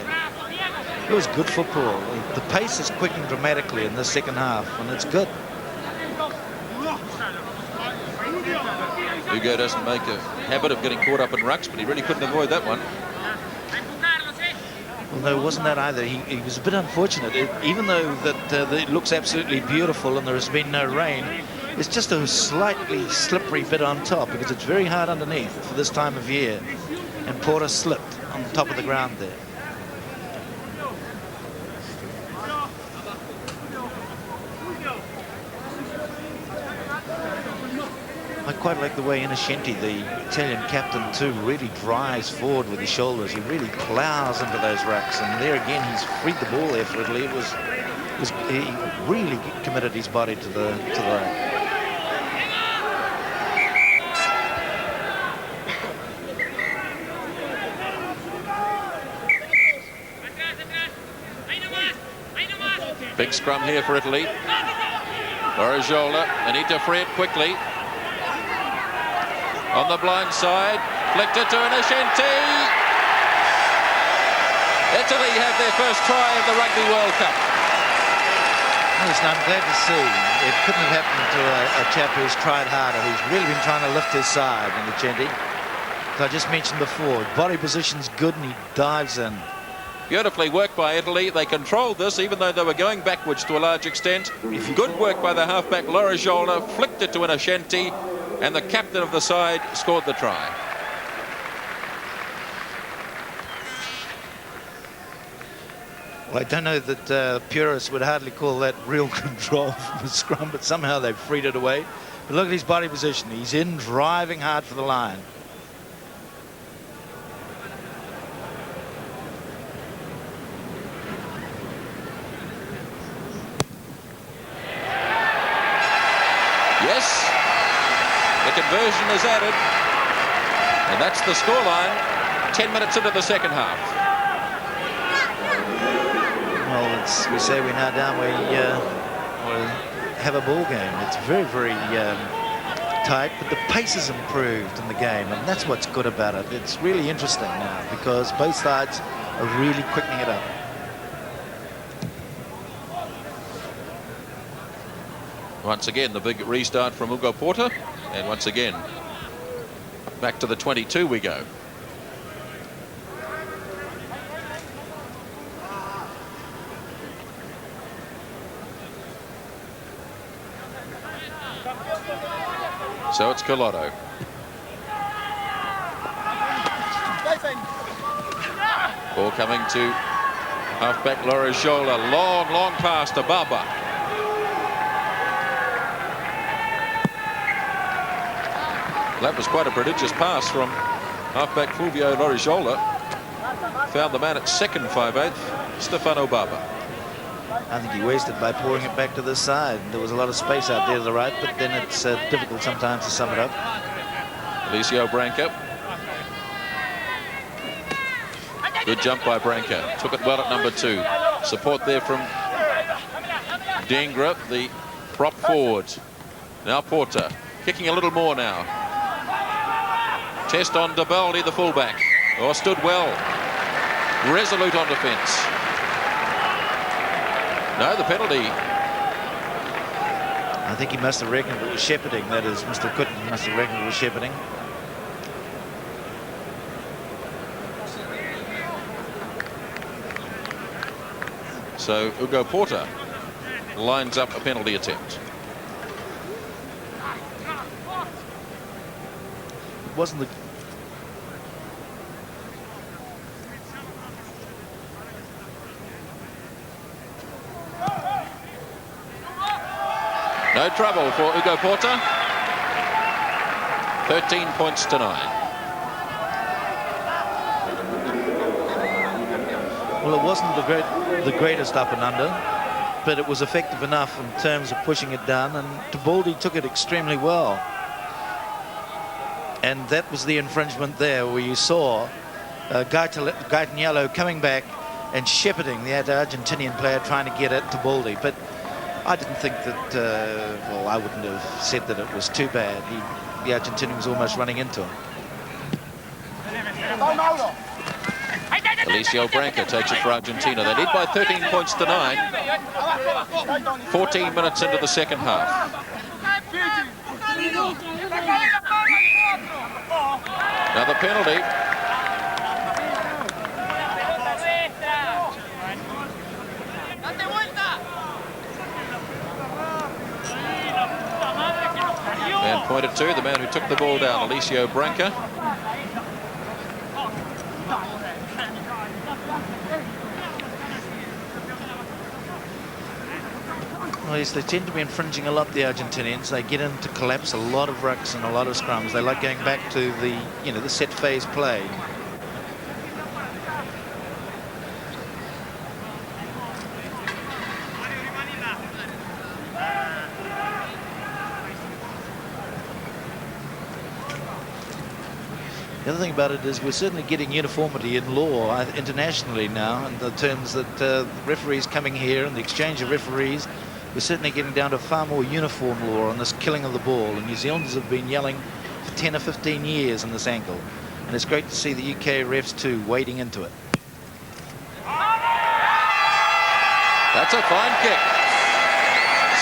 It was good football. The pace is quickened dramatically in the second half, and it's good. Ugo doesn't make a habit of getting caught up in rucks, but he really couldn't avoid that one. Well, no, it wasn't that either. He was a bit unfortunate. Even though that it looks absolutely beautiful and there has been no rain, it's just a slightly slippery bit on top, because it's very hard underneath for this time of year. And Porter slipped on top of the ground there. I quite like the way Innocenti, the Italian captain too, really drives forward with his shoulders. He really plows into those rucks, and there again he's freed the ball there for Italy. He really committed his body to the rack. Big scrum here for Italy. Lorijola, they need to free it quickly. On the blind side, flicked it to Innocenti. Italy have their first try of the Rugby World Cup. Listen, I'm glad to see. It couldn't have happened to a chap who's tried harder, who's really been trying to lift his side, Innocenti. As I just mentioned before, body position's good and he dives in. Beautifully worked by Italy. They controlled this, even though they were going backwards to a large extent. Good work by the halfback Lorijola, flicked it to Innocenti, and the captain of the side scored the try. Well, I don't know that purists would hardly call that real control from the scrum, but somehow they've freed it away. But look at his body position. He's in, driving hard for the line. Yes, the conversion is added, and that's the scoreline 10 minutes into the second half. Well, we say we're now down, we have a ball game. It's very, very tight, but the pace has improved in the game, and that's what's good about it. It's really interesting now because both sides are really quickening it up. Once again, the big restart from Hugo Porter, and once again, back to the 22 we go. So it's Colotto. Ball coming to halfback Lorijola. Long pass to Baba. That was quite a prodigious pass from halfback Fulvio Lorijola. Found the man at second 5/8, Stefano Baba. I think he wasted by pouring it back to the side. There was a lot of space out there to the right, but then it's difficult sometimes to sum it up. Alicio Branca. Good jump by Branca. Took it well at number 2. Support there from Dengra, the prop forward. Now Porter. Kicking a little more now. Test on DeBaldi, the fullback. Oh, stood well. Resolute on defence. No, the penalty. I think he must have reckoned it was shepherding. That is, Mr. Cutton must have reckoned it was shepherding. So Hugo Porter lines up a penalty attempt. It wasn't the... No trouble for Hugo Porter. 13 points to 9. Well, it wasn't the greatest up and under, but it was effective enough in terms of pushing it down, and DeBaldi took it extremely well. And that was the infringement there, where you saw Gaetaniello coming back and shepherding the Argentinian player trying to get at DeBaldi. But I didn't think that, well, I wouldn't have said that it was too bad. The Argentinian was almost running into him. Alicio Branca takes it for Argentina. They lead by 13 points to 9. 14 minutes into the second half. Now the penalty. Man pointed to, the man who took the ball down, Alicio Branca. Well, yes, they tend to be infringing a lot, the Argentinians. They get into collapse, a lot of rucks and a lot of scrums. They like going back to the, the set phase play. The other thing about it is we're certainly getting uniformity in law internationally now, in the terms that referees coming here and the exchange of referees, we're certainly getting down to far more uniform law on this killing of the ball. And New Zealanders have been yelling for 10 or 15 years on this angle. And it's great to see the UK refs too wading into it. That's a fine kick.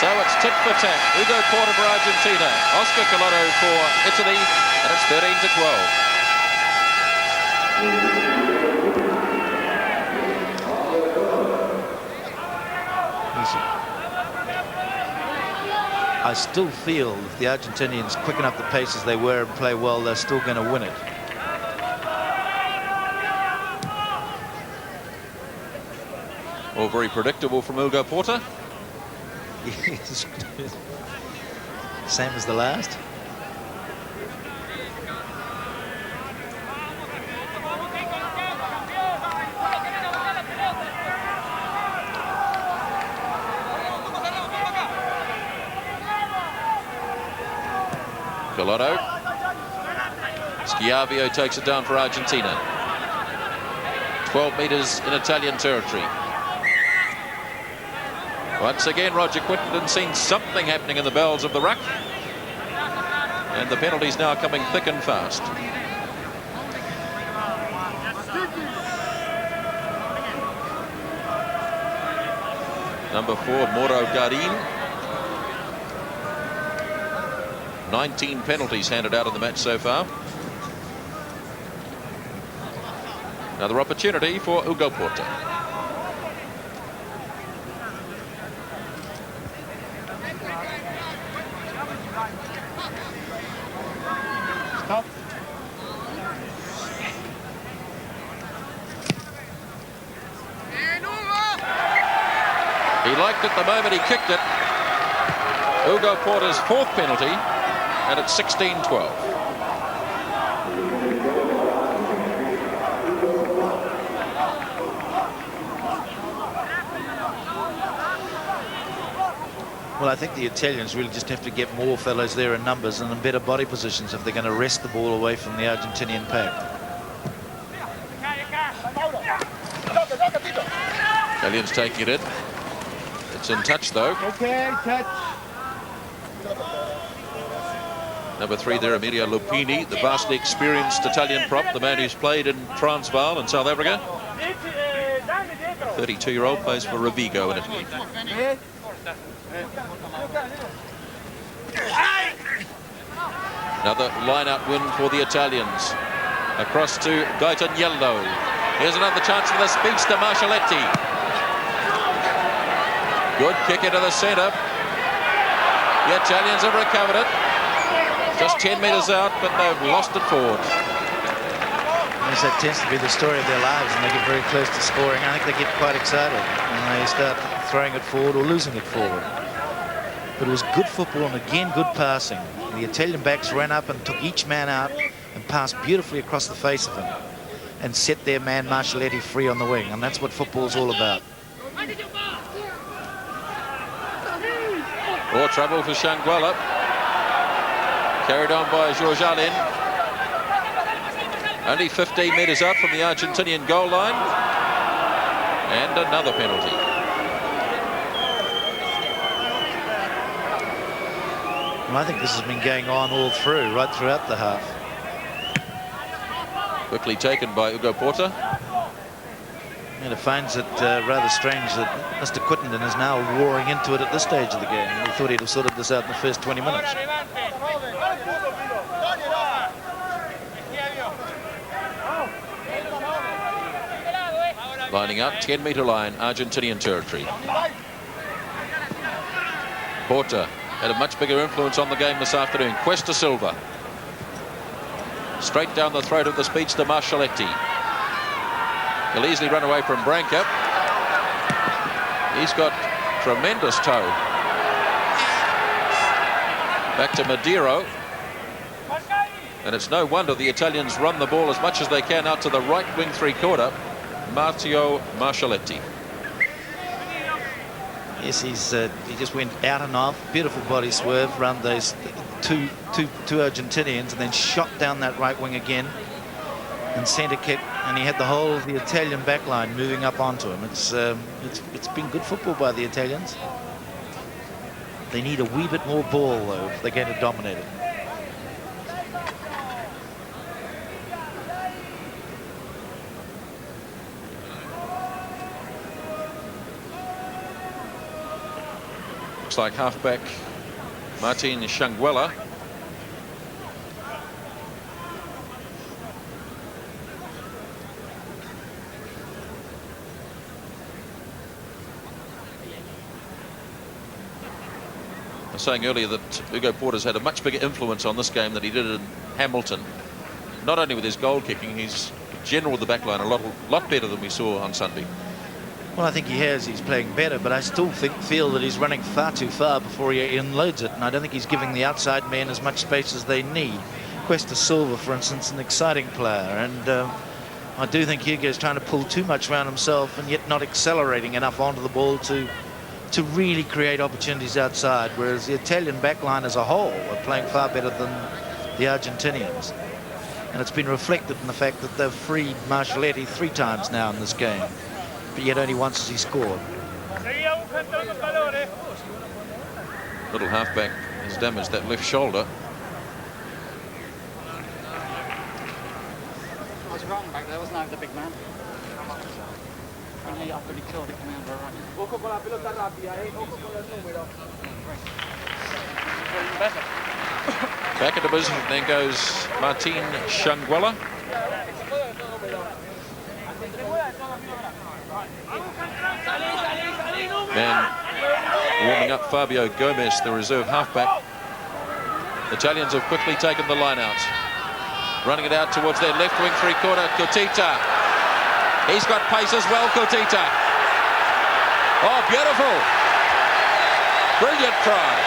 So it's tit for tat. Hugo Porter for Argentina. Oscar Colotto for Italy. And it's 13-12. I still feel if the Argentinians quicken up the pace as they were and play well, they're still going to win it. All very predictable from Ugo Porter. Yes. Same as the last. Colotto. Schiavio takes it down for Argentina. 12 metres in Italian territory. Once again, Roger Quinton seen something happening in the bowels of the ruck. And the penalties now coming thick and fast. Number 4, Mauro Garin. 19 penalties handed out in the match so far. Another opportunity for Ugo Porter. Stop. He liked it the moment he kicked it. Ugo Porter's 4th penalty, and it's 16-12. Well, I think the Italians really just have to get more fellows there in numbers and in better body positions if they're going to wrest the ball away from the Argentinian pack. Italians taking it in. It's in touch, though. Okay, touch. Number 3 there, Emilio Lupini, the vastly experienced Italian prop, the man who's played in Transvaal in South Africa. 32-year-old plays for Rovigo in Italy. Another line-out win for the Italians. Across to Gaetaniello. Here's another chance for the speedster Marcelletti. Good kick into the centre. The Italians have recovered it. Just 10 metres out, but they've lost it forward. Yes, that tends to be the story of their lives, and they get very close to scoring. I think they get quite excited, and they start throwing it forward or losing it forward. But it was good football, and again, good passing. The Italian backs ran up and took each man out and passed beautifully across the face of him and set their man Marcelletti free on the wing, and that's what football's all about. More trouble for Shanguela. Carried on by Georges Allen. Only 15 metres out from the Argentinian goal line. And another penalty. Well, I think this has been going on all through, right throughout the half. Quickly taken by Ugo Porter. And it finds it rather strange that Mr. Quittenden is now roaring into it at this stage of the game. We thought he'd have sorted this out in the first 20 minutes. Lining up, 10-metre line, Argentinian territory. Porter had a much bigger influence on the game this afternoon. Cuesta Silva. Straight down the throat of the speedster Marcelletti. He'll easily run away from Branca. He's got tremendous toe. Back to Madero. And it's no wonder the Italians run the ball as much as they can out to the right wing three-quarter. Matteo Marcelletti. Yes, he just went out and off. Beautiful body swerve around those two Argentinians, and then shot down that right wing again and centre kick, and he had the whole of the Italian backline moving up onto him. It's been good football by the Italians. They need a wee bit more ball, though, if they're going to dominate it. Looks like halfback Martin Shanguela. I was saying earlier that Ugo Porter's had a much bigger influence on this game than he did in Hamilton. Not only with his goal kicking, he's general with the back line a lot better than we saw on Sunday. Well, I think he has. He's playing better, but I still feel that he's running far too far before he unloads it, and I don't think he's giving the outside men as much space as they need. Cuesta Silva, for instance, an exciting player, and I do think Hugo's trying to pull too much around himself and yet not accelerating enough onto the ball to really create opportunities outside, whereas the Italian backline as a whole are playing far better than the Argentinians. And it's been reflected in the fact that they've freed Marcelletti 3 times now in this game, but yet only once has he scored. Little halfback has damaged that left shoulder. I was wrong back there, wasn't I, with the big man? Only I've really killed the commander right now. Back into business, then goes Martin Shanguella. And warming up Fabio Gomez, the reserve halfback. Italians have quickly taken the line out. Running it out towards their left wing three-quarter, Cotita. He's got pace as well, Cotita. Oh, beautiful. Brilliant try.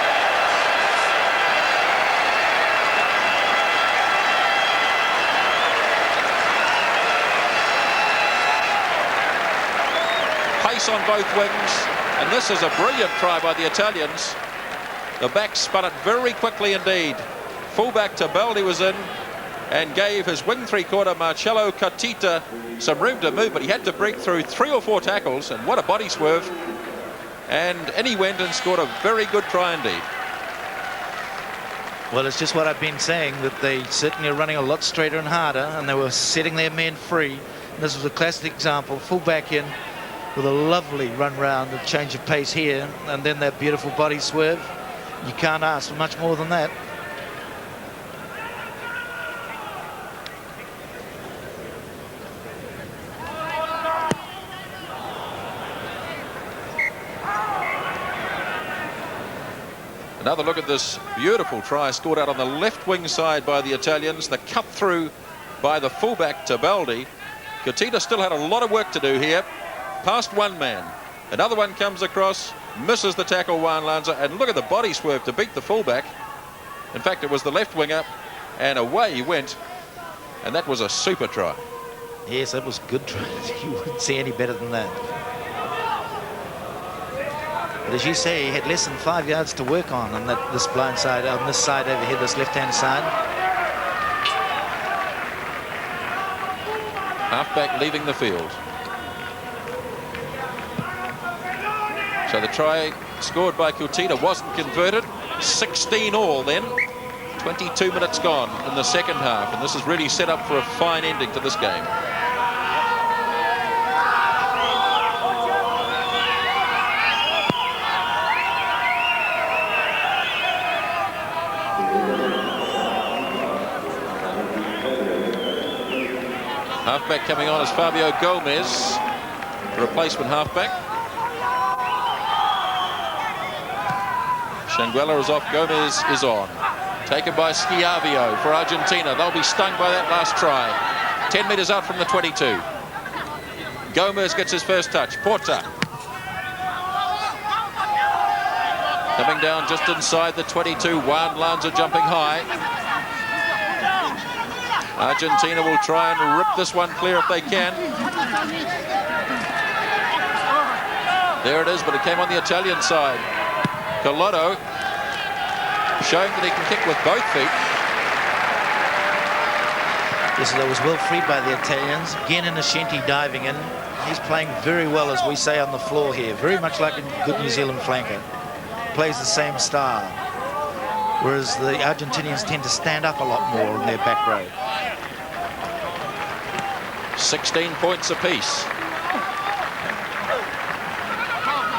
Pace on both wings, and this is a brilliant try by the Italians. The back spun it very quickly indeed. Fullback Tabaldi was in and gave his wing three-quarter Marcello Cotita some room to move, but he had to break through 3 or 4 tackles, and what a body swerve. And in he went and scored a very good try indeed. Well, it's just what I've been saying, that they certainly are running a lot straighter and harder, and they were setting their men free. And this was a classic example, fullback in with a lovely run round, a change of pace here, and then that beautiful body swerve. You can't ask for much more than that. Another look at this beautiful try scored out on the left wing side by the Italians. The cut through by the fullback Tabaldi. Cotita still had a lot of work to do here. Past one man. Another one comes across, misses the tackle, Juan Lanza, and look at the body swerve to beat the fullback. In fact, it was the left winger, and away he went. And that was a super try. Yes, that was good try. You wouldn't see any better than that. But as you say, he had less than 5 yards to work on this blind side, on this side over here, this left-hand side. Halfback leaving the field. So the try scored by Cotita wasn't converted. 16 all then. 22 minutes gone in the second half, and this is really set up for a fine ending to this game. Halfback coming on is Fabio Gomez, replacement halfback. Shanguella is off, Gomez is on. Taken by Schiavio for Argentina. They'll be stung by that last try. 10 metres out from the 22. Gomez gets his first touch. Porta. Coming down just inside the 22. Juan Lanza jumping high. Argentina will try and rip this one clear if they can. There it is, but it came on the Italian side. Collotto showing that he can kick with both feet. Yes, that was well freed by the Italians. Again, Innocenti diving in. He's playing very well, as we say, on the floor here. Very much like a good New Zealand flanker. Plays the same style. Whereas the Argentinians tend to stand up a lot more in their back row. 16 points apiece.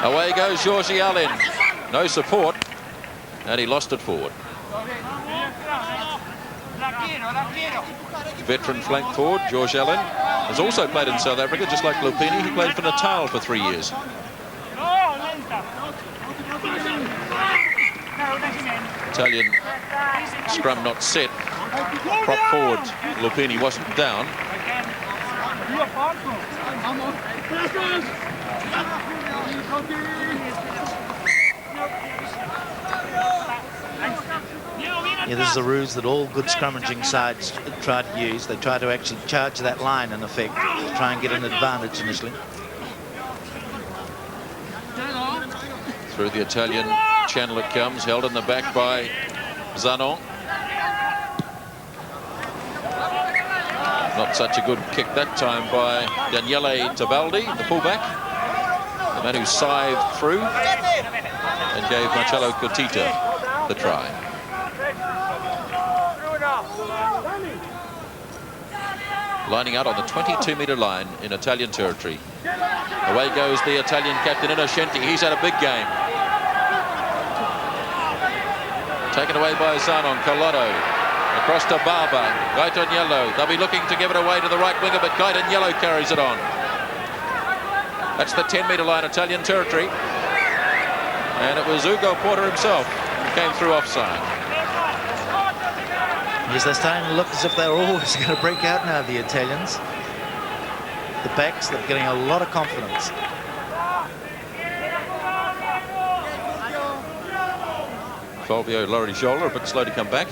Away goes Jorge Allen. No support, and he lost it forward. Veteran flank forward, Jorge Allen, has also played in South Africa, just like Lupini. He played for Natal for 3 years. Italian scrum not set. Prop forward, Lupini wasn't down. Yeah, this is a ruse that all good scrummaging sides try to use. They try to actually charge that line, in effect, to try and get an advantage initially. Through the Italian channel it comes, held in the back by Zanon. Not such a good kick that time by Daniele Tabaldi, the fullback, the man who scythed through and gave Marcello Cotita the try. Lining out on the 22-metre line in Italian territory. Away goes the Italian captain, Innocenti. He's had a big game. Taken away by Zanon. Collado across to Barba. Gaetaniello. They'll be looking to give it away to the right winger, but Gaetaniello carries it on. That's the 10-metre line, Italian territory. And it was Ugo Porter himself who came through offside. Yes, they're starting to look as if they're always going to break out now, the Italians. The backs, they're getting a lot of confidence. Fulvio Lorijola a bit slow to come back.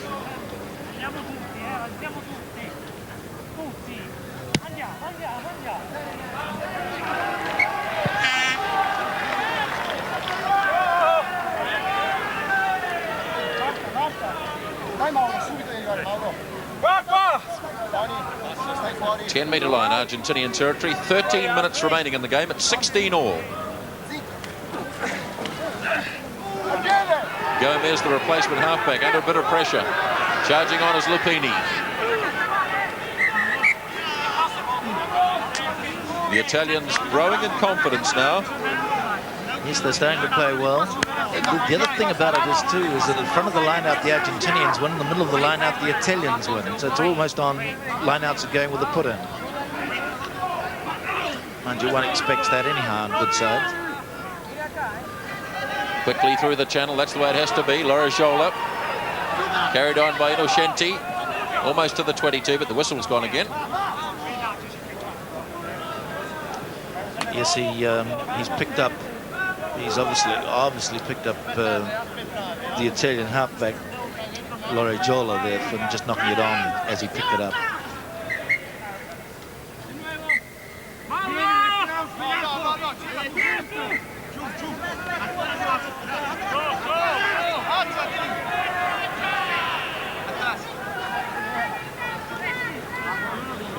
Mauro. 10-metre line, Argentinian territory. 13 minutes remaining in the game. It's 16 all. Gomez, the replacement halfback, under a bit of pressure. Charging on is Lupini. The Italians growing in confidence now. Yes, they're starting to play well. The other thing about it is, too, is that in front of the line-out, the Argentinians win. In the middle of the line-out, the Italians win. So it's almost on line-outs are going with the put-in. Mind you, one expects that anyhow on good sides. Quickly through the channel, that's the way it has to be. Lorijola carried on by Innocenti, almost to the 22, but the whistle's gone again. Yes, he's picked up. He's obviously picked up the Italian halfback Lorijola there for just knocking it on as he picked it up.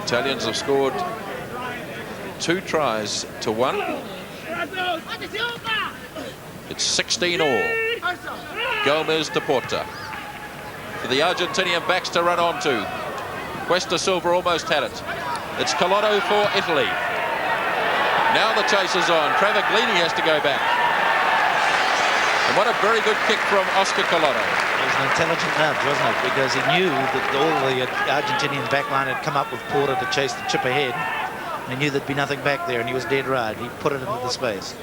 Italians have scored 2 tries to 1. It's 16 all. Gomez to Porta. For the Argentinian backs to run onto. Cuesta Silva almost had it. It's Collado for Italy. Now the chase is on. Travaglini has to go back. And what a very good kick from Oscar Collado. It was an intelligent nudge, wasn't it? Because he knew that all the Argentinian backline had come up with Porter to chase the chip ahead. And he knew there'd be nothing back there, and he was dead right. He put it into the space.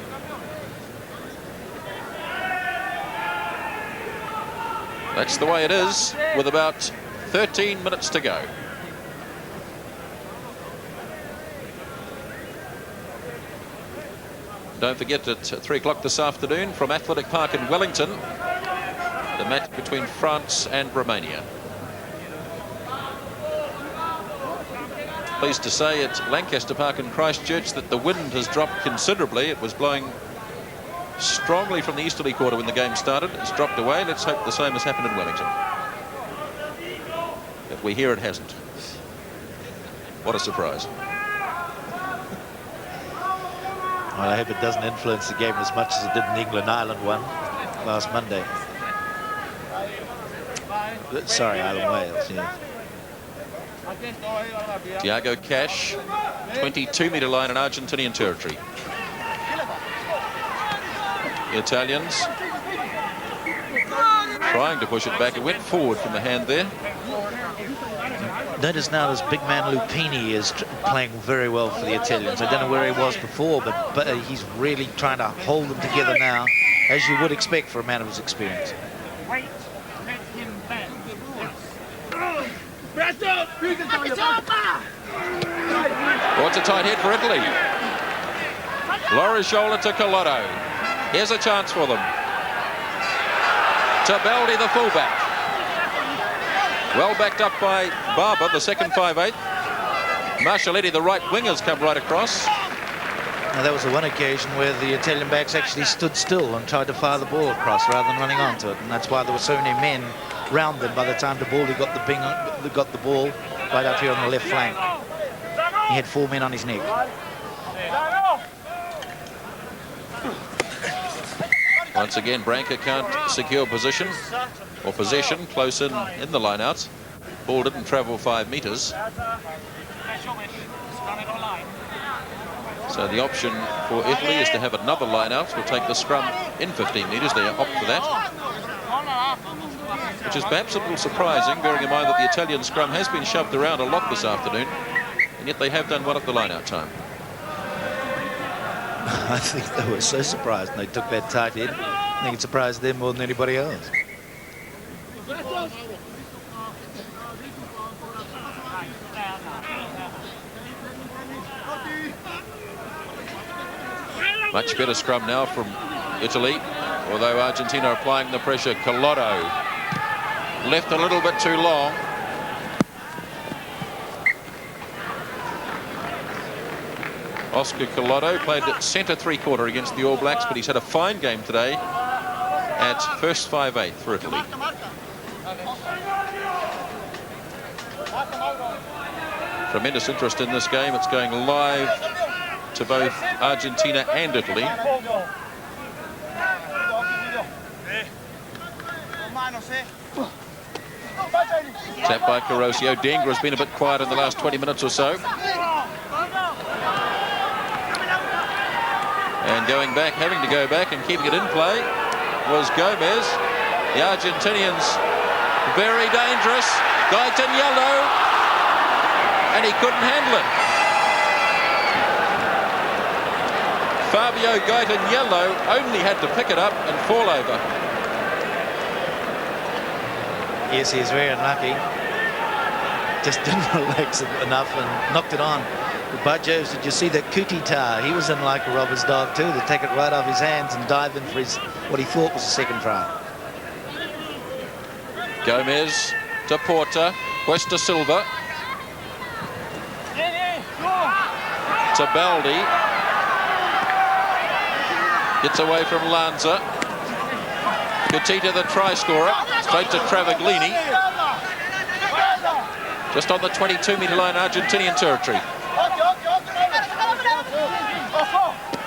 That's the way it is, with about 13 minutes to go. Don't forget, at 3 o'clock this afternoon from Athletic Park in Wellington, the match between France and Romania. Pleased to say at Lancaster Park in Christchurch that the wind has dropped considerably. It was blowing strongly from the easterly quarter when the game started. It's dropped away. Let's hope the same has happened in Wellington. But we hear it hasn't. What a surprise. Well, I hope it doesn't influence the game as much as it did in the England-Ireland one last Monday. Sorry, Ireland-Wales, yeah. Tiago Cash, 22-metre line in Argentinian territory. The Italians trying to push it back. It went forward from the hand there. Notice now this big man Lupini is playing very well for the Italians. I don't know where he was before, but he's really trying to hold them together now, as you would expect for a man of his experience. Wait, let him bend. Oh, it's a tight head for Italy. Laurigiola to Collotto. Here's a chance for them. Tabeldi, the fullback. Well backed up by Barber, the second 5'8". Marcelletti, the right wingers, come right across. Now, that was the one occasion where the Italian backs actually stood still and tried to fire the ball across rather than running onto it, and that's why there were so many men round them by the time Tabeldi got the ball right up here on the left flank. He had 4 men on his neck. Once again, Branca can't secure position or possession close in the lineouts. Ball didn't travel 5 metres. So the option for Italy is to have another line-out. We'll take the scrum in 15 metres. They opt for that, which is perhaps a little surprising, bearing in mind that the Italian scrum has been shoved around a lot this afternoon, and yet they have done one at the line-out time. I think they were so surprised when they took that tight head. I think it surprised them more than anybody else. Much better scrum now from Italy, although Argentina are applying the pressure. Collotto left a little bit too long. Oscar Collotto played at centre 3/4 against the All Blacks, but he's had a fine game today at first 5'8" for Italy. Tremendous interest in this game. It's going live to both Argentina and Italy. Tap by Carosio. Dengra has been a bit quiet in the last 20 minutes or so. And going back, having to go back and keeping it in play was Gomez. The Argentinians very dangerous. Guyton yellow, and he couldn't handle it. Fabio Guyton-Yellow only had to pick it up and fall over. Yes, he is very unlucky. Just didn't relax enough and knocked it on. But by Jove, did you see that Kutita? He was in like a robber's dog too, to take it right off his hands and dive in for his what he thought was a second try. Gomez to Porter, Cuesta Silva to Baldi. Gets away from Lanza. Kutita, the try scorer, straight to Travaglini. Just on the 22-metre line, Argentinian territory.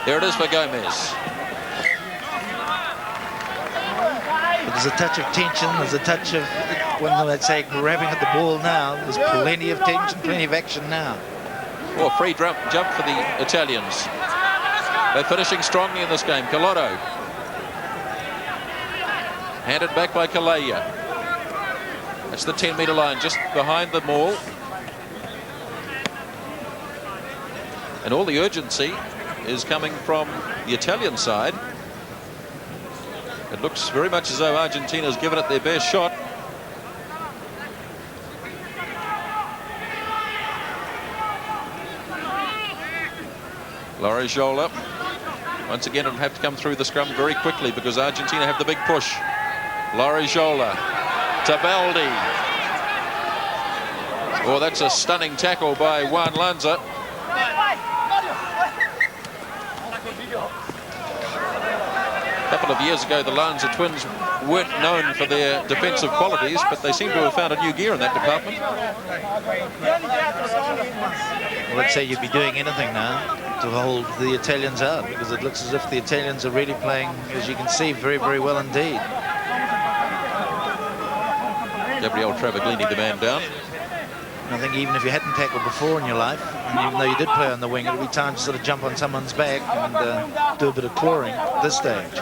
There it is for Gomez. There's a touch of tension. There's a touch of, when let's say, grabbing at the ball now. There's plenty of tension, plenty of action now. Oh, free jump for the Italians. They're finishing strongly in this game. Collotto. Handed back by Calleja. That's the 10-metre line just behind the maul. And all the urgency is coming from the Italian side. It looks very much as though Argentina's given it their best shot. Laurigiola. Once again, it'll have to come through the scrum very quickly because Argentina have the big push. Laurigiola to Baldi. Oh, that's a stunning tackle by Juan Lanza. A couple of years ago, the Lanza twins weren't known for their defensive qualities, but they seem to have found a new gear in that department. Well, let's say you'd be doing anything now to hold the Italians out, because it looks as if the Italians are really playing, as you can see, very, very well indeed. Gabriel Travaglini, the man down. I think even if you hadn't tackled before in your life, and even though you did play on the wing, it would be time to sort of jump on someone's back and do a bit of clawing at this stage.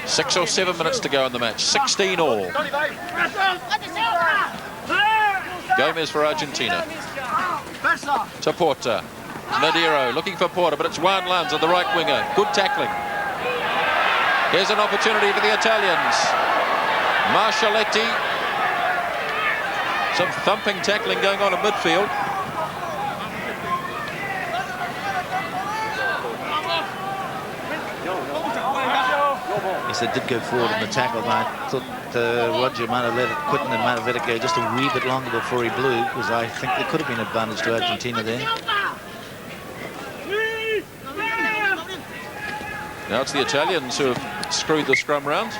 6 or 7 minutes to go in the match. 16 all. Gomez for Argentina. To Porter. Madero looking for Porter, but it's Juan Lanza, the right winger. Good tackling. Here's an opportunity for the Italians. Marcelletti Some thumping tackling going on in midfield. Yes, they did go forward in the tackle, and I thought Roger might have let it, Quinton might have let it go just a wee bit longer before he blew, because I think there could have been an advantage to Argentina there. Now it's the Italians who have screwed the scrum round.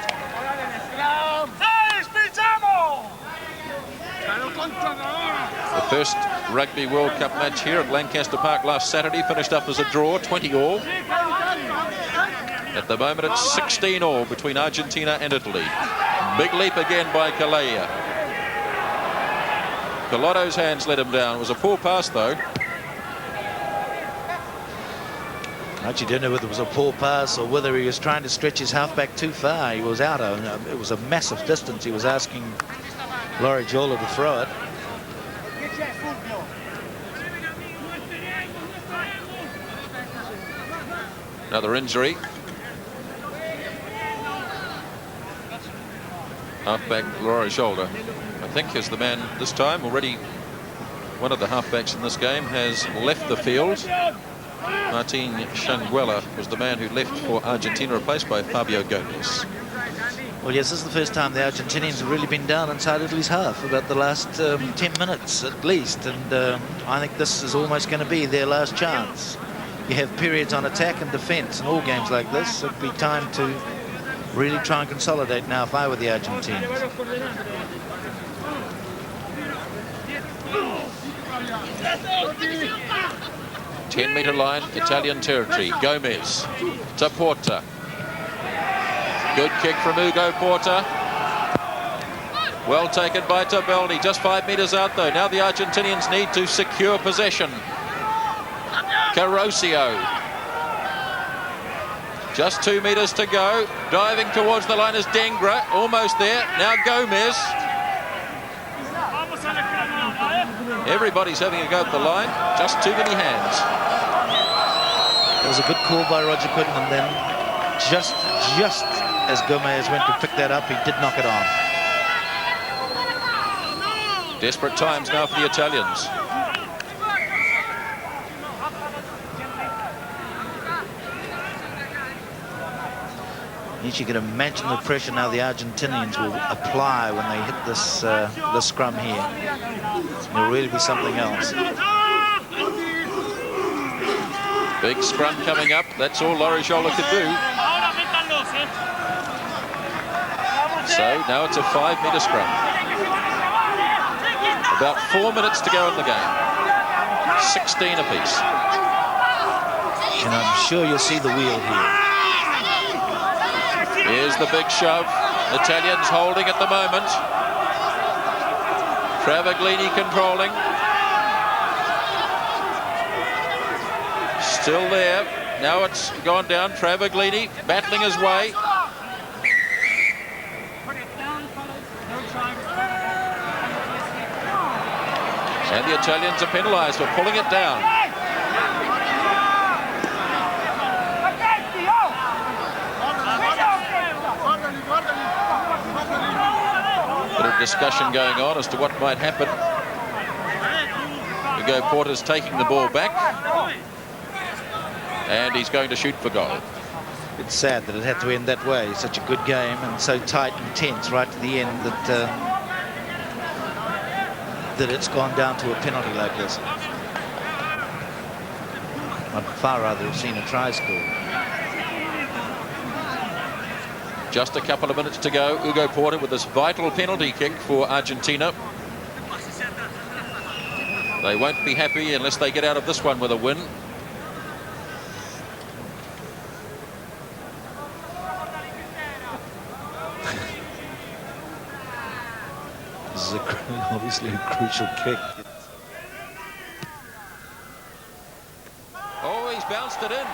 The first Rugby World Cup match here at Lancaster Park last Saturday finished up as a draw, 20-all. At the moment, it's 16-all between Argentina and Italy. Big leap again by Calleja. Collotto's hands let him down. It was a poor pass, though. I actually don't know whether it was a poor pass or whether he was trying to stretch his halfback too far. He was out of it. Was a massive distance. He was asking Laurie Jola to throw it. Another injury. Halfback Laurie Jola, I think, is the man this time. Already one of the halfbacks in this game has left the field. Martin Shanguela was the man who left for Argentina, replaced by Fabio Gomez. Well, yes, this is the first time the Argentinians have really been down inside Italy's half, about the last 10 minutes at least, and I think this is almost going to be their last chance. You have periods on attack and defence in all games like this. It'd be time to really try and consolidate now if I were the Argentines. Ten-metre line, Italian territory. Gomez to Porta. Good kick from Ugo Porta. Well taken by Tabelni. Just 5 metres out, though. Now the Argentinians need to secure possession. Carosio. Just 2 metres to go. Diving towards the line is Dengra. Almost there. Now Gomez. Everybody's having a go at the line. Just too many hands. It was a good call by Roger Quinton, and then just as Gomez went to pick that up, he did knock it on. Desperate times now for the Italians. You can imagine the pressure now the Argentinians will apply when they hit this scrum here. It'll really be something else. Big scrum coming up. That's all Laurie Jola could do. So now it's a 5-metre scrum. About 4 minutes to go in the game. 16 apiece. And I'm sure you'll see the wheel here. Here's the big shove. Italians holding at the moment. Travaglini controlling. Still there. Now it's gone down. Travaglini battling his way. And the Italians are penalised for pulling it down. Bit of discussion going on as to what might happen. Ugo Porta's taking the ball back. And he's going to shoot for goal. It's sad that it had to end that way. Such a good game and so tight and tense right to the end that it's gone down to a penalty like this. I'd far rather have seen a try score. Just a couple of minutes to go. Ugo Porta with this vital penalty kick for Argentina. They won't be happy unless they get out of this one with a win. This is obviously a crucial kick. Oh, he's bounced it in.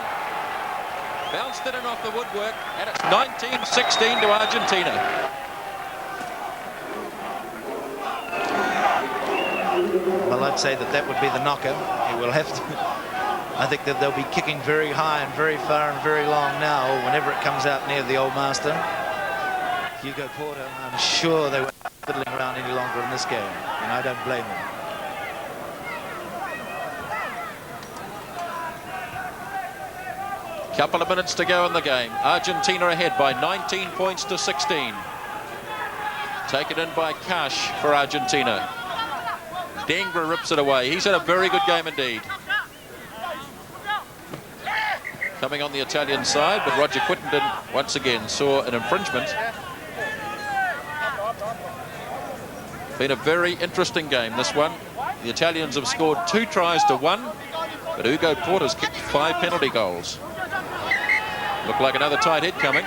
Bounced it in off the woodwork, and it's 19-16 to Argentina. Well, I'd say that would be the knocker. He will have to. I think that they'll be kicking very high and very far and very long now whenever it comes out near the old master. Ugo Porta, I'm sure they won't be fiddling around any longer in this game. and I don't blame them. Couple of minutes to go in the game. Argentina ahead by 19 points to 16. Taken in by Cash for Argentina. Dengra rips it away. He's had a very good game indeed. Coming on the Italian side, but Roger Quittenden once again saw an infringement. Been a very interesting game, this one. The Italians have scored 2 tries to 1, but Hugo Porter's kicked 5 penalty goals. Looked like another tight hit coming.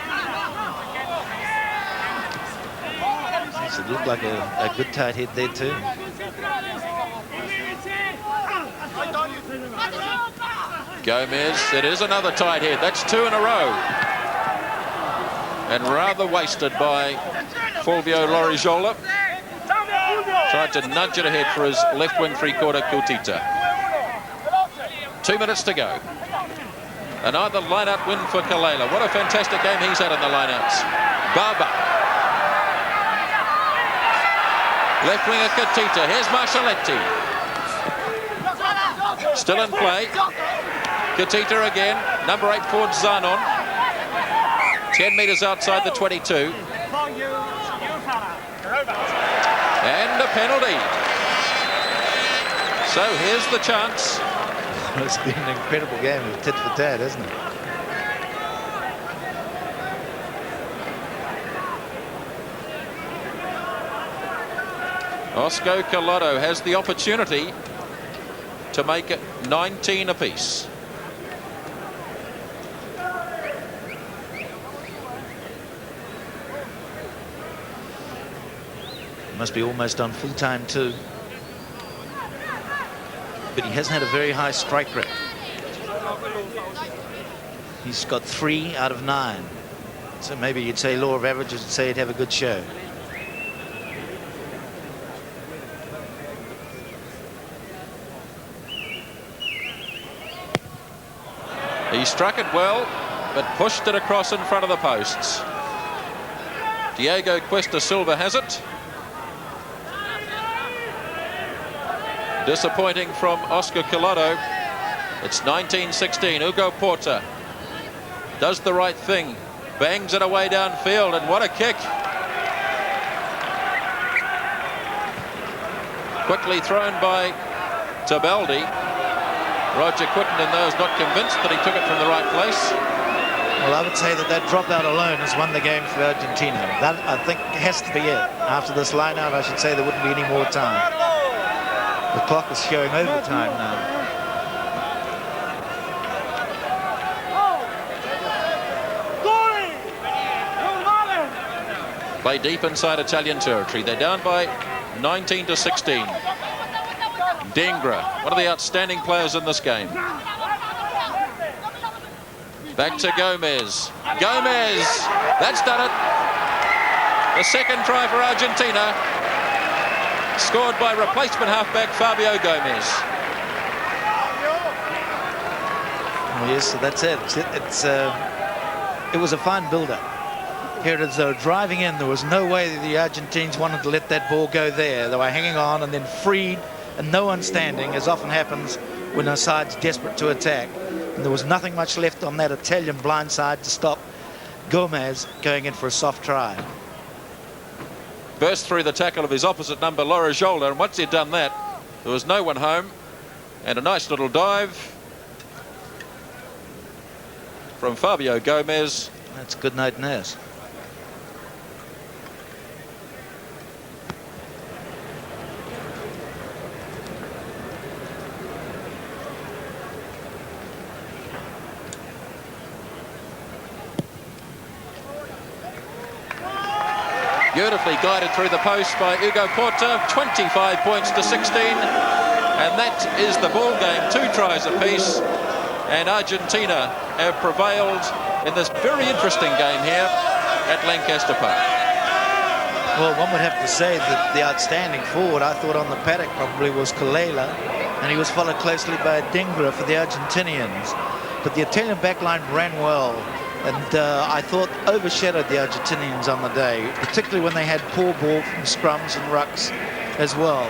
It looked like a good tight hit there too. Gomez, it is another tight hit. That's 2 in a row. And rather wasted by Fulvio Lorijola. Tried to nudge it ahead for his left wing three-quarter Kutita. 2 minutes to go. Another line-out win for Kalela. What a fantastic game he's had in the line-outs. Baba. Left winger Kutita. Here's Marcelletti. Still in play. Kutita again. Number 8 forward Zanon. 10 metres outside the 22. And a penalty. So here's the chance. It's been an incredible game of tit for tat, hasn't it? Oscar Collado has the opportunity to make it 19 apiece. Must be almost on full time too. But he hasn't had a very high strike rate. He's got 3 out of 9. So maybe you'd say law of averages would say he'd have a good show. He struck it well, but pushed it across in front of the posts. Diego Cuesta Silva has it. Disappointing from Oscar Collado. It's 19-16. Hugo Porta does the right thing. Bangs it away downfield, and what a kick. Quickly thrown by Tabaldi. Roger Quittenden, though, is not convinced that he took it from the right place. Well, I would say that dropout alone has won the game for Argentina. That, I think, has to be it. After this line-out, I should say there wouldn't be any more time. The clock is showing overtime now. Play deep inside Italian territory. They're down by 19-16. Dengra, one of the outstanding players in this game. Back to Gomez. Gomez! That's done it. The second try for Argentina. Scored by replacement halfback Fabio Gomez. Well, yes, so that's it. It was a fine build-up. Here it is, they were driving in. There was no way the Argentines wanted to let that ball go there. They were hanging on and then freed, and no one standing, as often happens when a side's desperate to attack. And there was nothing much left on that Italian blind side to stop Gomez going in for a soft try. Burst through the tackle of his opposite number, Lorijola, and once he'd done that, there was no one home. And a nice little dive from Fabio Gomez. That's good night, nurse. Beautifully guided through the post by Hugo Porta. 25 points to 16. And that is the ball game. 2 tries apiece. And Argentina have prevailed in this very interesting game here at Lancaster Park. Well, one would have to say that the outstanding forward, I thought, on the paddock probably was Kalela, and he was followed closely by Dengra for the Argentinians. But the Italian backline ran well, and I thought overshadowed the Argentinians on the day, particularly when they had poor ball from scrums and rucks as well.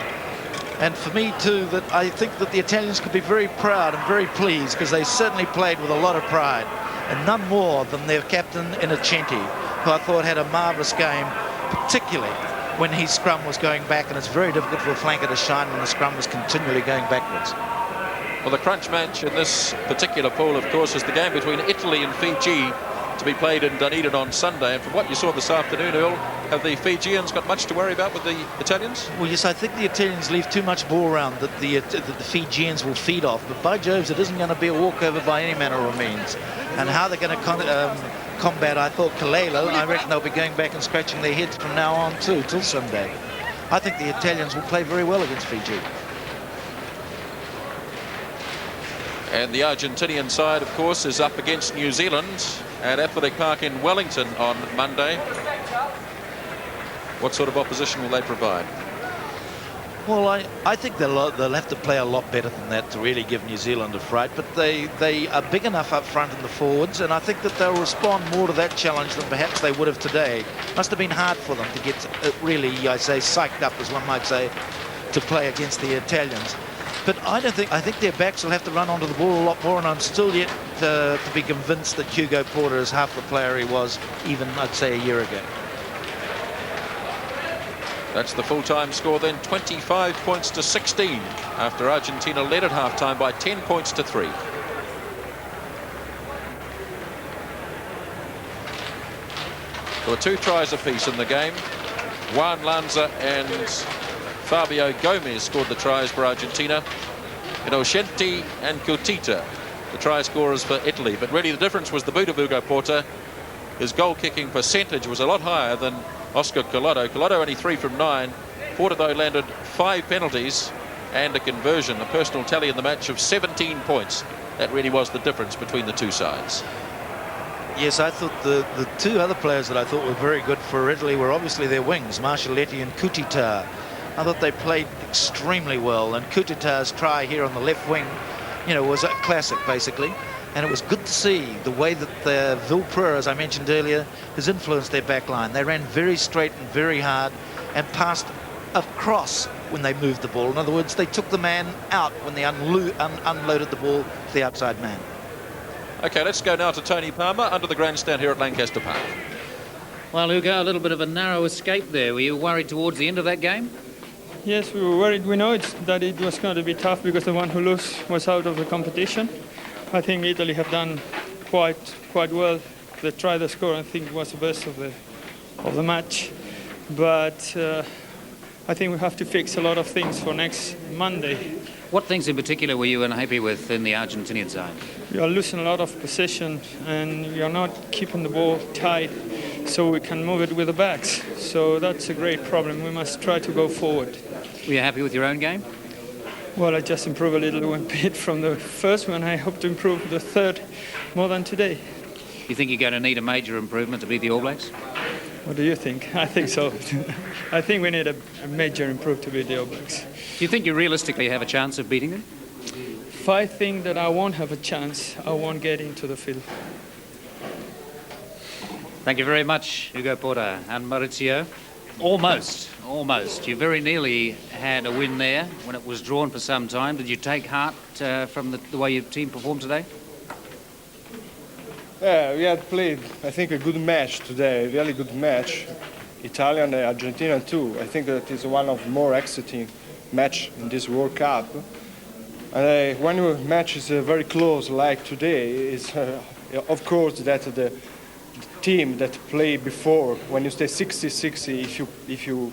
And for me too, that I think that the Italians could be very proud and very pleased, because they certainly played with a lot of pride, and none more than their captain Innocenti, who I thought had a marvellous game, particularly when his scrum was going back, and it's very difficult for a flanker to shine when the scrum was continually going backwards. Well, the crunch match in this particular pool, of course, is the game between Italy and Fiji, to be played in Dunedin on Sunday. And from what you saw this afternoon, Earl, have the Fijians got much to worry about with the Italians? Well, yes, I think the Italians leave too much ball around that the Fijians will feed off. But by Jove, it isn't going to be a walkover by any manner of means. And how they're going to combat, I thought, Kalelo, I reckon they'll be going back and scratching their heads from now on too, till Sunday. I think the Italians will play very well against Fiji. And the Argentinian side, of course, is up against New Zealand at Athletic Park in Wellington on Monday. What sort of opposition will they provide? Well, I think they'll have to play a lot better than that to really give New Zealand a fright, but they are big enough up front in the forwards, and I think that they'll respond more to that challenge than perhaps they would have today. Must have been hard for them to get really, I say, psyched up, as one might say, to play against the Italians. But I think their backs will have to run onto the ball a lot more, and I'm still yet to be convinced that Hugo Porter is half the player he was even, I'd say, a year ago. That's the full-time score then, 25 points to 16, after Argentina led at half-time by 10 points to 3. There were 2 tries apiece in the game. Juan Lanza and Fabio Gomez scored the tries for Argentina. Innocenti and Kutita, the try scorers for Italy. But really the difference was the boot of Hugo Porter. His goal-kicking percentage was a lot higher than Oscar Collado. Collado only 3 from 9. Porter, though, landed 5 penalties and a conversion, a personal tally in the match of 17 points. That really was the difference between the two sides. Yes, I thought the 2 other players that I thought were very good for Italy were obviously their wings, Marcelletti and Kutita. I thought they played extremely well, and Kutita's try here on the left wing, you know, was a classic basically. And it was good to see the way that the Villepur, as I mentioned earlier, has influenced their back line. They ran very straight and very hard and passed across when they moved the ball. In other words, they took the man out when they unloaded the ball to the outside man. OK, let's go now to Tony Palmer under the grandstand here at Lancaster Park. Well, Hugo, a little bit of a narrow escape there. Were you worried towards the end of that game? Yes, we were worried. We know that it was going to be tough because the one who lost was out of the competition. I think Italy have done quite well. They tried to score, I think, was the best of the match. But I think we have to fix a lot of things for next Monday. What things in particular were you unhappy with in the Argentinian side? We are losing a lot of possession, and we are not keeping the ball tight so we can move it with the backs. So that's a great problem. We must try to go forward. Were you happy with your own game? Well, I just improved a little bit from the first one. I hope to improve the third more than today. You think you're going to need a major improvement to beat the All Blacks? What do you think? I think so. I think we need a major improvement to beat the All Blacks. Do you think you realistically have a chance of beating them? If I think that I won't have a chance, I won't get into the field. Thank you very much, Hugo Porter and Maurizio. Almost. You very nearly had a win there when it was drawn for some time. Did you take heart from the way your team performed today? Yeah, we had played, I think, a good match today, a really good match. Italian and Argentina too. I think that is one of the more exciting match in this World Cup. And when a match is very close like today, is of course that the team that played before, when you stay 60-60, if you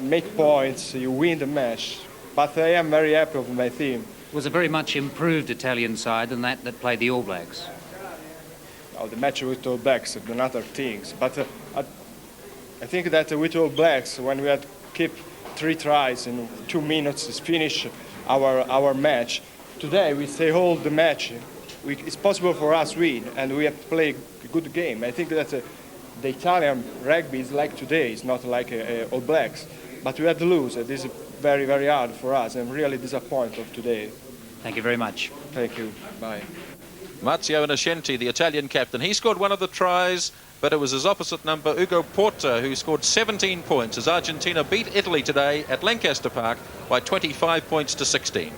make points, you win the match. But I am very happy with my team. It was a very much improved Italian side than that played the All Blacks. Oh, the match with All Blacks and other things. But I think that with All Blacks, when we had keep 3 tries in 2 minutes to finish our match, today we stay hold the match. It's possible for us to win, and we have to play a good game. I think that the Italian rugby is like today. It's not like All Blacks. But we had to lose. This is very, very hard for us. I'm really disappointed of today. Thank you very much. Thank you. Bye. Marzio Nascenti, the Italian captain, he scored one of the tries, but it was his opposite number, Ugo Porta, who scored 17 points as Argentina beat Italy today at Lancaster Park by 25 points to 16.